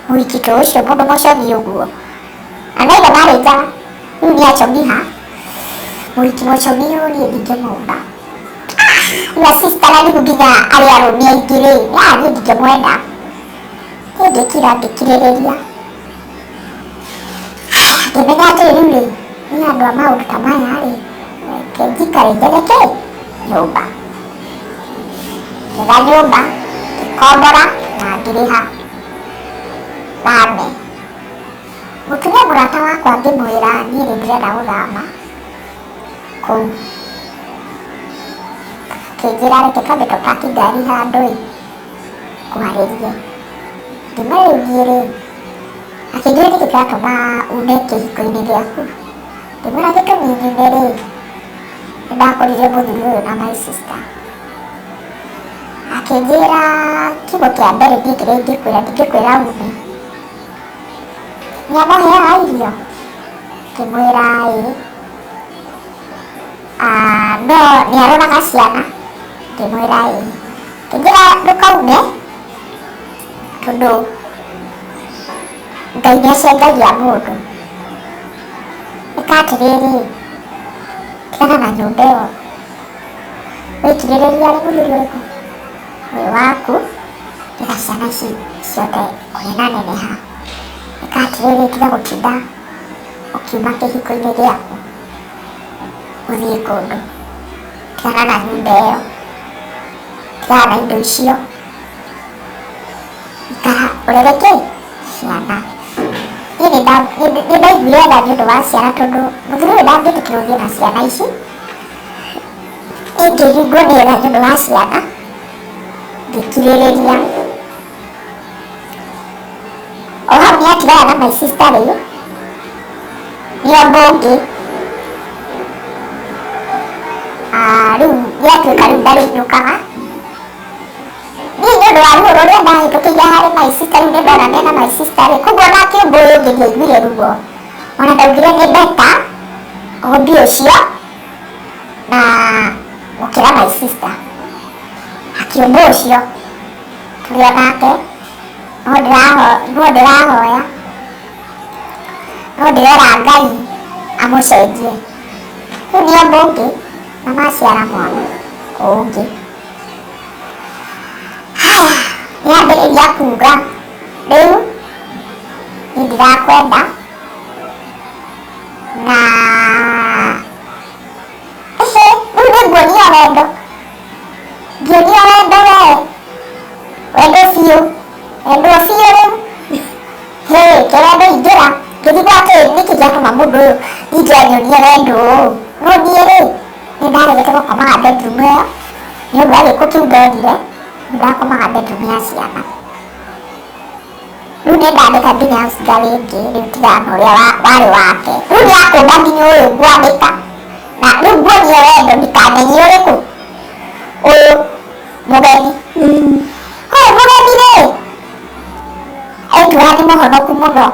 mũhiki ta ũcio mũndũ mũcomi ũguo. Na naithe marĩ njara rĩu nĩ acomiha. Mũhiki mũcomi ũyũ niĩ ndingĩmũmba. Your sister na rĩu nginya arĩ arũme aingĩ rĩ, niĩ ndingĩmwenda. Niĩ ngĩkirĩrĩria. Ngĩmenya atĩ rĩu rĩ, niĩ andũ a maũndũ ta maya rĩ, njikare njereke nyũmba. Ngĩga nyũmba, ngĩkombora na ngĩrĩha thame. Mũtumia mũrata wakwa ngĩmwĩra niĩ nĩndĩrenda gũthama kũu. Akĩnjĩra reke twambe tũpaki ngari handũ ĩ, ngũharĩrie. Ngĩmũrĩũrie rĩ, akĩnjĩra nĩkĩ kĩratũma ume kĩhiko-inĩ gĩaku. Ngĩmwĩra gĩtũmi nyume rĩ, nĩndakũrire mũthuri ũyũ na my sister. Akĩnjĩra kiugo kĩa mbere niĩ kĩrĩa ingĩkwĩra ndingĩkwĩra ume. Nĩamũheaga irio? Ngĩmwĩra ĩĩ. No nĩaroraga ciana? Ngĩmwĩra ĩĩ. Akĩnjĩra ndũkaume tondũ Ngai nĩacengagia mũndũ. Ĩka atĩrĩrĩ, tigana na nyũmba ĩyo. Wĩkirĩrĩria rĩ mũthuri ũrĩkũ? Wĩ waku nĩgetha ciana ici ciothe kũneneha. Ĩka atĩrĩrĩ, tiga gũtinda ũkiuma kĩhiko-inĩ gĩaku gũthiĩ kũndũ. Tigana na nyũmba ĩyo, tigana na indo icio, ikara ũrere kĩ? Ciana. Niĩ nĩndaiguire tha nĩũndũ wa ciana tondũ mũthuri ũyũ ndangĩtĩkĩra ũthiĩ na ciana ici. Niĩ ngĩiguo nĩ tha nĩũndũ wa ciana, ngĩkirĩrĩria. O hau nĩatigana na my sister rĩu, nĩo mbũngĩ. Rĩu nĩatuĩka rĩu ndarĩinũkaga. Niĩ nĩũndũ wa ruo rũrĩa ndahĩtũkĩire harĩ my sister rĩu nĩndona mena my sister rĩ, koguo onake ũmbũ ũyũ ũngĩ ndiaiguire ruo. Ona ndaugire nĩ beta ũmbi ũcio na gũkĩra my sister. Akĩũmbũ ũcio tũrĩ onake no ndĩrahoya, no ndĩrera Ngai amũcenjie. Rĩu nĩ ũmbũ ũngĩ na maciara mwana ũngĩ. Nĩambĩrĩria kuga rĩu niĩ ndirakwenda na rĩu nĩnguonia wendo. Ngĩonia wendo wendo biũ rĩu. Kĩwendo ingĩra ngĩthigwo atĩ nĩkĩ gĩatũma mũndũ ũyũ ingĩanyonia wendo ũũ. No niĩ rĩ, nĩndaregete gũkomaga bedroom ĩyo nĩũndũ wa gĩko kĩu ndonire. Nĩndakomaga bedroom ya ciana. Rĩu nĩndandĩka nginya house girl ĩngĩ rĩu tigana ũrĩa warĩ wake. Rĩu nĩakũmba nginya ũyũ ngwandĩka. Na rĩu nguonie wendo ndikamenye ũrĩkũ ũyũ mũgeni. Ũyũ mũgeni rĩ, aitũra nĩ mũhonoku mũno.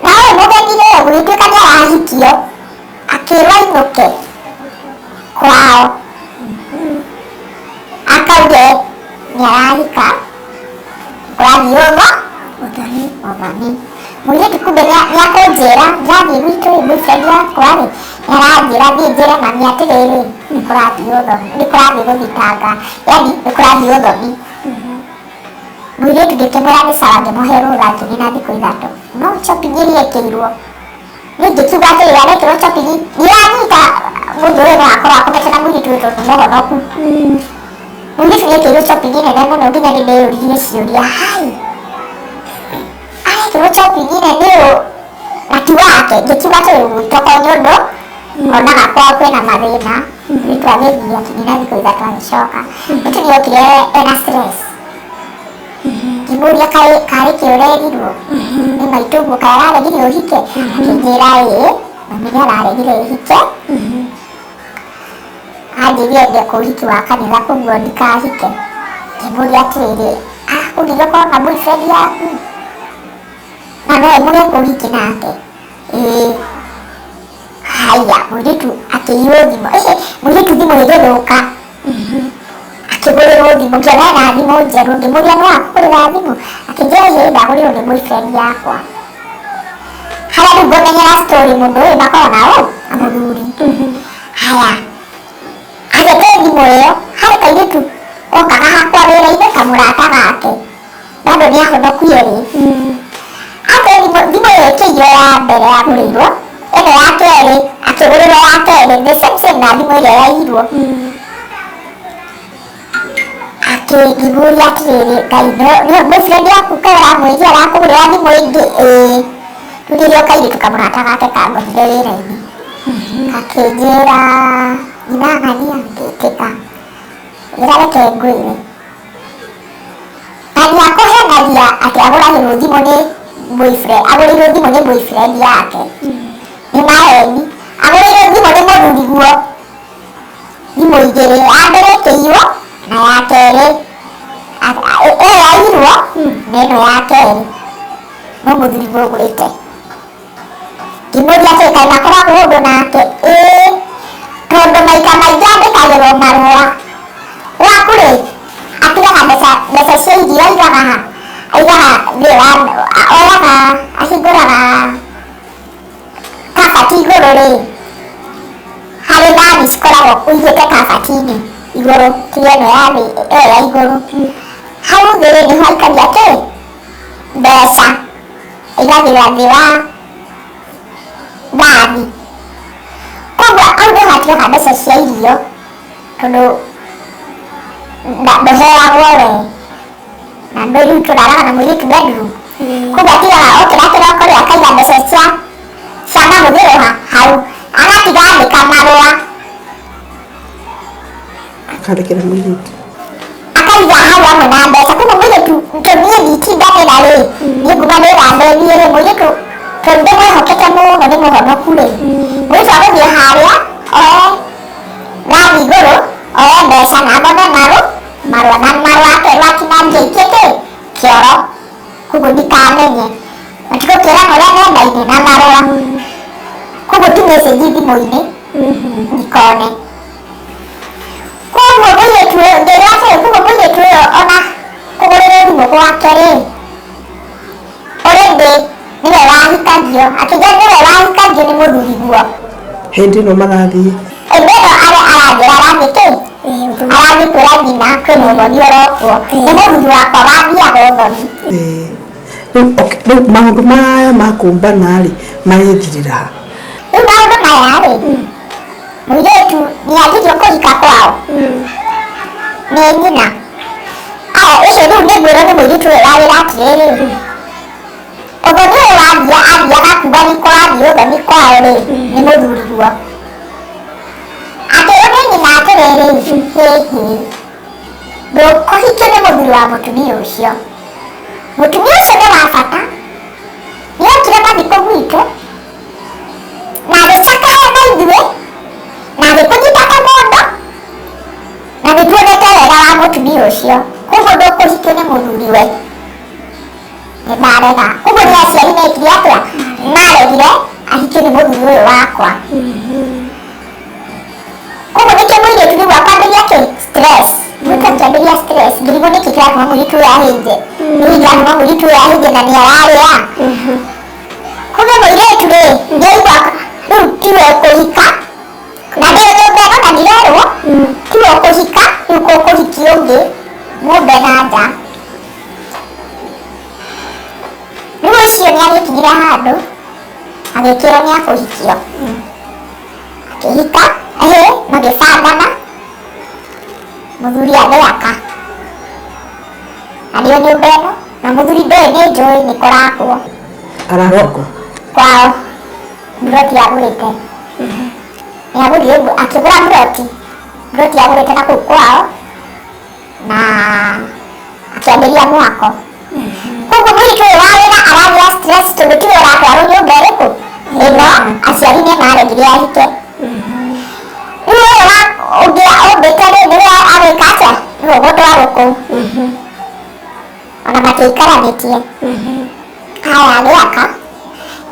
Na ũyũ mũgeni rĩ, gũgĩtuĩka nĩarahikio akĩrwo ainũke njĩra ndathiĩ gwitũ boyfriend yakwa rĩ nĩaranjĩra thiĩ njĩre mami atĩrĩrĩ nĩkũrathiĩ gũthitanga yani nĩkũrathiĩ ũthoni. Mũirĩtu ngĩkĩmwĩra nĩ sawa ngĩmũhe rũra ngĩnina thikũ ithatũ no shopping iria ĩkĩirwo niĩ ngĩkiuga atĩrĩrĩ arekĩrwo shopping nĩranyita mũndũ ũyũ no akorwo akomete na mũirĩtu ũyũ tondũ mũhonoku. Mũirĩtu nĩekĩirwo shopping nene mũno nginya nĩndeyũririe ciũria hai arekĩrwo shopping nene ũũ na ti wake. Ngĩkiuga atĩrĩrĩ gwitũ nĩ ũndũ onaga kwao kwĩna mathĩna mũirĩtu agĩthiĩ akĩnina thikũ ithatũ agĩcoka. Mũirĩtu nĩokire ena stress ngĩmũria karĩ kĩ ũrerirwo nĩ maitũ ũguo kaĩ araregire ũhike akĩnjĩra ĩĩ mami nĩararegire hike anjĩrire ndeka ũhiki wa kanitha koguo ndikahike. Ngĩmũria atĩrĩrĩ ũgire ũkorwo na boyfriend yaku na nowe mũgeka ũhiki nake? Ĩĩ. Haya mũirĩtu akĩiywo thimũ mũirĩtu thimũ ĩgĩthũka akĩgũrĩrwo thimũ ngĩona ena thimũ njerũ ngĩmũria nĩ wakũgũrĩra thimũ akĩnjĩra ĩĩ ndagũrĩrwo nĩ boyfriend yakwa. Harĩa rĩu ngũmenyera story mũndũ ũyũ nakorwo nao na mũthuri. Haya agĩte thimũ ĩyo harĩ kairĩtu okaga hakwa wĩra-inĩ kamũrata gake bado nĩahonokuo rĩ ake thimũ ĩyo ĩkĩiywo ya mbere yagũrĩirwo ĩno ya kerĩ akĩgũrĩrwo ya kerĩ the same na thimũ ĩrĩa yairwo. Akĩngiuria atĩrĩrĩ Ngai nĩ boyfriend yaku kaĩ ũramwĩria arakũgũrĩra thimũ ĩngĩ? Ĩĩ. Rĩu rĩrĩa kairĩtu kamũrata gake kangorire wĩra-inĩ akĩnjĩra inang'ania ngĩtĩka njĩra reke ngwĩre na nĩakũhenagia atĩ agũragĩrwo thimũ nĩ boyfriend agũrĩirwo thimũ nĩ boyfriend yake nĩ maheni. Agũrĩirwo thimũ nĩ mũthuri guo thimũ igĩrĩ ya mbere ĩkĩiywo na ya kerĩ ĩyo yairwo na ĩno ya kerĩ no mũthuri guo ũgũrĩte. Ngĩmũria atĩ kaĩ makoragwo ũndũ nake? Ĩĩ tondũ maita maingĩ andĩkagĩrwo marũa gwaku rĩ atigaga mbeca cia irio aigaga ha oyaga ahingũraga kabati igũrũ rĩ harĩ thani cikoragwo ũigĩte kabati-inĩ igũrũ tiga ĩno ya thĩ ĩyo ya igũrũ hau thĩ rĩ nĩho aikagia atĩ mbeca aigagĩra thĩ wa thani koguo hau nĩho atigaga mbeca cia irio tondũ ndũheagwo we na rĩu tũraraga na mũirĩtu bedroom koguo atigaga okĩra kĩroko rĩ akaiga mbeca cia mahũthĩro hau agatiga andĩka marũa akarekera mũirĩtu akaiga hau hamwe na mbeca koguo mũirĩtu tondũ niĩ nditindanĩra rĩ niĩ nguma ndĩramberie rĩ mũirĩtu tondũ ndĩmwĩhokete mũno nĩ mũhonoku rĩ mũirĩtu agũthiĩ harĩa oe thani igũrũ oe mbeca na thome marũa na marũa akerwo atinangia ikĩte kĩoro koguo ndikamenye matigũkĩrana ũrĩa nenda-inĩ na marũa koguo tu message thimũ-inĩ ndikone. Koguo mũirĩtu ũyũ ngĩrwo atĩrĩ koguo mũirĩtu ũyũ ona kũgũrĩrwo thimũ gwake rĩ already nĩwe wahikagio akĩnjĩra nĩwe wahikagio nĩ mũthuri guo hĩndĩ ĩno marathiĩ hĩndĩ ĩno arathiĩ arathiĩ kĩ arathiĩ kwĩra nyina kwĩna ũthoni ũrokwo nĩ mũthuri wakwa wathiaga ũthoni. Rĩu maũndũ maya ma kũmbana rĩ marethirĩra ha? Rĩu maũndũ maya rĩ mũirĩtu nĩanjirie kũhika kwao nĩ nyina ũcio rĩu nĩ ngwĩrwo nĩ mũirĩtu ũyũ wawĩra atĩrĩrĩ ũthoni ũyũ athiaga kuga nĩko athiĩ ũthoni kwao rĩ nĩ mũthuri guo akĩrwo nĩ nyina atĩrĩrĩ hĩhĩ ndũkũhikio nĩ mũthuri wa mũtumia ũcio. Mũtumia ũcio nĩ wa bata nĩokire mathiko gwitũ na agĩcakaya na ithuĩ na agĩkũnyita kamũndũ na nĩtuonete wega wa mũtumia ũcio koguo ndũkũhikio nĩ mũthuri we nĩndarega. Koguo nĩ aciari mekire atĩa maregire ahikio nĩ mũthuri ũyũ wakwa. Koguo nĩkĩo mũirĩtu rĩu akambĩria kĩ stress mũirĩtu akĩambĩria stress ngĩrigwo nĩkĩ kĩratũma mũirĩtu ũyũ ahĩnje nĩkĩ kĩratũma mũirĩtu ũyũ ahĩnje na nĩararĩa. Koguo mũirĩtu rĩ Ngĩigua rĩu tiwe kũhika na ndĩrĩ nyũmba ĩno na ndirerwo tiwe kũhika rĩu kũhiki ũngĩ ng'ombe na nja. Rĩu ũcio nĩagĩkinyire handũ agĩkĩrwo nĩakũhikio akĩhika magĩcangana mũthuri agĩaka arĩo nyũmba ĩno na mũthuri ndoĩ nĩ njũĩ nĩ kũrakwo Arakwo kwao mburoti agũrĩte nĩagũthire ũguo akĩgũra mburoti agũrĩte na kũu kwao na akĩambĩria mwako. Koguo mũirĩtu ũyũ wa wĩra aragĩa stress tondũ tiwe ũratwarwo nyũmba ĩrĩkũ ĩno aciari nĩmaregire ahike. Rĩu ũyũ ũngĩ ũmbĩte rĩ nĩwe agwĩka atĩa nĩwe ũgũtwarwo kũu ona matiaikaranĩtie. Haya agĩaka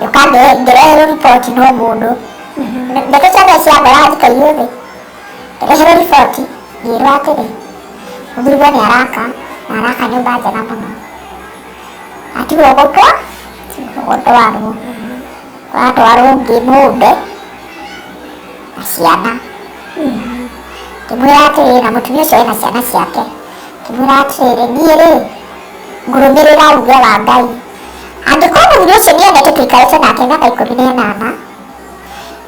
gĩũka ngĩreherwo riboti no mũndũ ndeto ciothe cia ngora thikairio thĩ ngĩreherwo riboti ngĩrwo atĩrĩ mũthuriwe nĩaraka na araka nyũmba njega mũno atigwo gũtwarwo atwarwo ngĩmũmbe na ciana. Ngĩmwĩra atĩrĩ na mũtumia ũcio ena ciana ciake ngĩmwĩra atĩrĩ niĩ rĩ ngũrũmĩrĩra uge wa Ngai angĩkorwo mũthuri ũcio nĩendete tũikarĩte nake mĩaka 18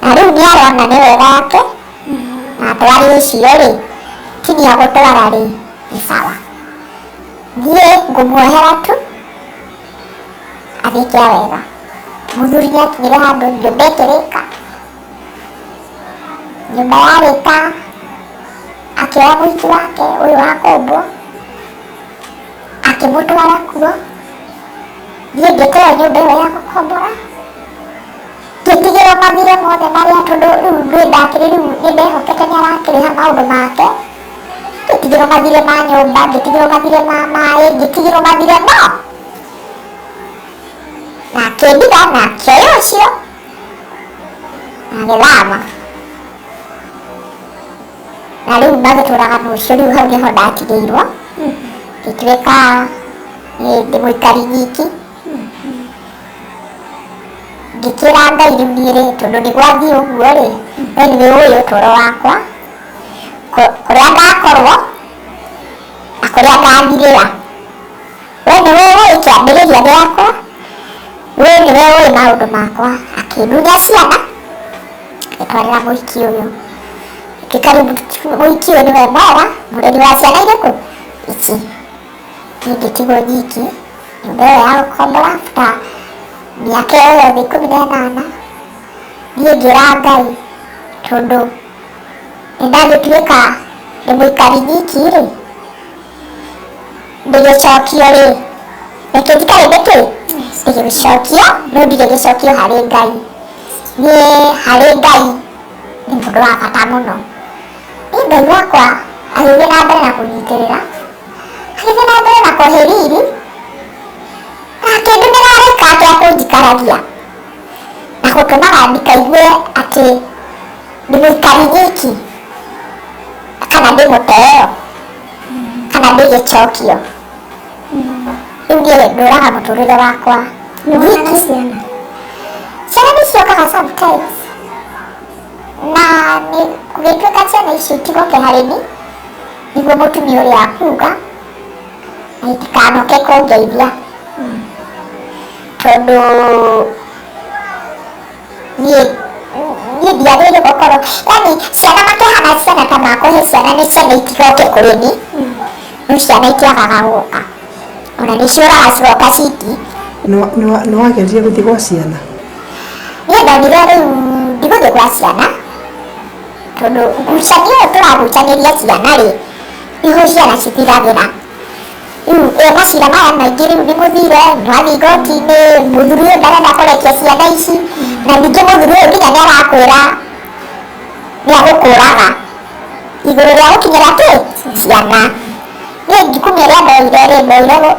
na rĩu nĩarona nĩ wega wake na atwari ũcio rĩ ti nĩagũtwara rĩ nĩ sawa niĩ ngũmuohera tu athĩke wega. Mũthuri nĩakinyire handũ nyũmba ĩkĩrĩka nyũmba yarĩka akĩoya mũhiki wake ũyũ wa kũmbwo akĩmũtwara kuo. Niĩ ngĩteo nyũmba ĩyo ya gũkombora ngĩtigĩrwo mathire mothe marĩa tondũ rĩu ndakĩrĩ rĩu nĩndehokete nĩarakĩrĩha maũndũ make ngĩtigĩrwo mathire ma nyũmba ngĩtigĩrwo mathire ma maĩ ngĩtigĩrwo mathire no na akĩndiga na akĩoya ũcio na agĩthama na rĩu magĩtũraga na ũcio rĩu hau nĩho ndatigĩirwo ngĩtuĩka ndĩ mũikari nyiki ngĩkĩra Ngai rĩu niĩ rĩ tondũ nĩgwathiĩ ũguo rĩ we nĩwe ũĩ ũtũũro wakwa kũrĩa ngakorwo na kũrĩa ngathirĩra we nĩwe ũĩ kĩambĩrĩria gĩakwa we nĩwe ũĩ maũndũ makwa. Akĩndunya ciana agĩtwarĩra mũhiki ũyũ gĩkarĩ mũhiki ũyũ nĩwe mwega mũreri wa ciana irĩkũ ici. Niĩ ngĩtigwo nyiki nyũmba ĩyo ya gũkombora after mĩaka ĩyo yothe 18 niĩ ngĩra Ngai tondũ nĩndagĩtuĩka ndĩ mũikari nyiki rĩ ndĩgĩcokio rĩ reke ndikarĩ ndĩkĩ ndĩgĩcokio no ndirĩ gĩcokio harĩ Ngai. Niĩ harĩ Ngai nĩ mũndũ wa bata mũno. Niĩ Ngai wakwa agĩthiĩ na mbere na kũnyitĩrĩra agĩthiĩ na mbere na kũhe riri na akĩndũmĩra araika ake a kũnjikaragia na gũtũmaga ndikaigue atĩ ndĩ mũikari nyiki kana ndĩ mũteo kana ndĩ gĩcokio. Rĩu niĩ ndũraga mũtũrĩre wakwa nyiki. Ciana nĩciokaga sometimes na gũgĩtuĩka ciana icio itigoke harĩ niĩ nĩguo mũtumia ũrĩa akuga na itikanoke kũngeithia tondũ niĩ ndiagĩrĩire gũkorwo yani ciana makĩhana ciana ta makũhe ciana nĩ ciana itigoke kũrĩ niĩ no ciana itiagaga gũka ona nĩciũraga cigoka ciki. Nĩwageria gũthiĩ gwa ciana? Niĩ ndonire rĩu ndigũthiĩ gwa ciana tondũ ngucanio ĩyo tũragucanĩria ciana rĩ nĩho ciana cithiragĩra. Rĩu macira maya maingĩ rĩu nĩmũthire mwathiĩ igoti-inĩ mũthuri ũyũ ndarenda kũrekia ciana ici na ningĩ mũthuri ũyũ nginya nĩarakwĩra nĩagũkũraga igũrũ rĩa gũkinyĩra kĩ ciana. Niĩ njukumia rĩa ndoire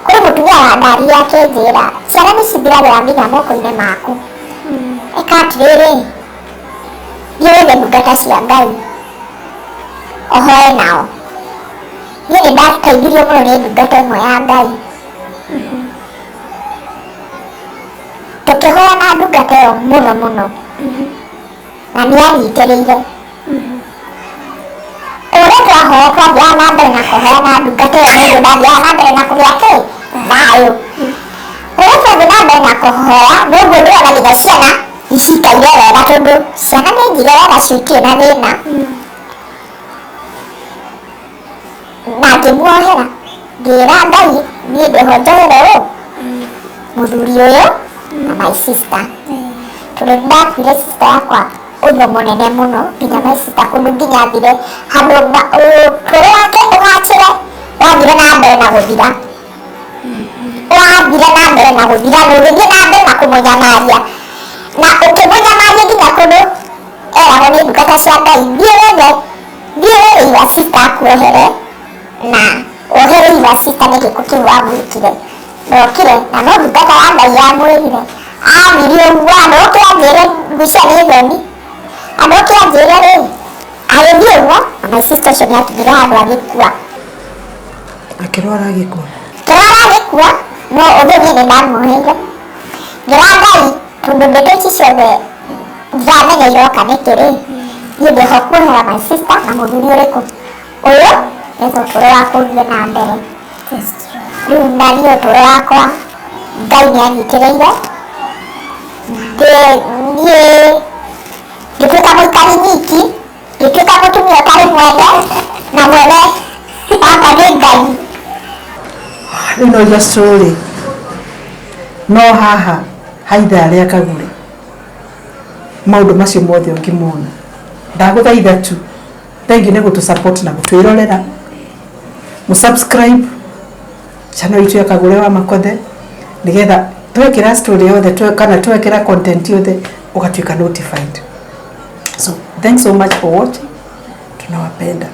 kũrĩ mũtumia wandarire akĩnjĩra ciana nĩcithiragĩra nginya moko-inĩ maku. Ĩka atĩrĩrĩ thiĩ wethe ndungata cia Ngai ũhoe nao. Niĩ nĩndateithirio mũno nĩ ndungata ĩmwe ya Ngai tukihoana ndungata ĩyo mũno mũno na nĩanyitĩrĩire ũrĩa twahoya twathiaga na mbere na kũheana ndungata ĩyo mũndũ ndathiaga na mbere na kũgĩa kĩ thayũ ũrĩa twathiĩ na mbere na kũhoya noguo ndĩrona nginya ciana icikaire wega tondũ ciana nĩ njire wega citirĩ na thĩna na ngĩmuohera ngĩra Ngai niĩ ndĩho njohere mũthuri ũyũ na my sister tondũ nĩndakuire sister yakwa ũndũ mũnene mũno nginya my sister kũndũ nginya thire handũ ũtũũro wake ũgacĩre wathire na mbere na gũthira wathire na mbere na gũthira na ũgĩthiĩ na mbere na kũmũnyamaria na ũkĩmũnyamaria nginya kũndũ eragwo nĩ ndungata cia Ngai thiĩ wĩre iwa sister akuohere na ohere iwa sister nĩ gĩko kĩu wamwĩkire ndokire na no ndungata ya Ngai yamwĩrire athirie ũguo na ũkĩanjĩre ngucia nĩ thoni andũ kĩanjĩre rĩ agĩthiĩ ũguo na my sister ũcio nĩakinyire handũ agĩkua akĩrwara agĩkua no ũthũ niĩ nĩndamuoheire ngĩra Ngai tondũ ndeto ici ciothe ndiramenya iroka nĩkĩ rĩ niĩ ndĩho kuohera my sister na mũthuri ũrĩkũ ũyũ nĩguo ũtũũro wakwa ũthiĩ na mbere rĩu na niĩ ũtũũro wakwa Ngai nĩanyitĩrĩire niĩ ngĩtuĩka mũikari nyiki ngĩtuĩka mũtumia ũtarĩ mwene na mwene wakwa nĩ Ngai rĩu no iga story no haha haithaa rĩa Kagure maũndũ macio mothe ũngĩmona ndagũthaitha tu thengi nĩ gũtũ support na gũtwĩrorera mũsubscribe channel itu ya Kagure wa Makothe nĩgetha twekĩra story yothe kana twekĩra content yothe ũgatuĩka notified. So thanks so much for watching, tunawapenda.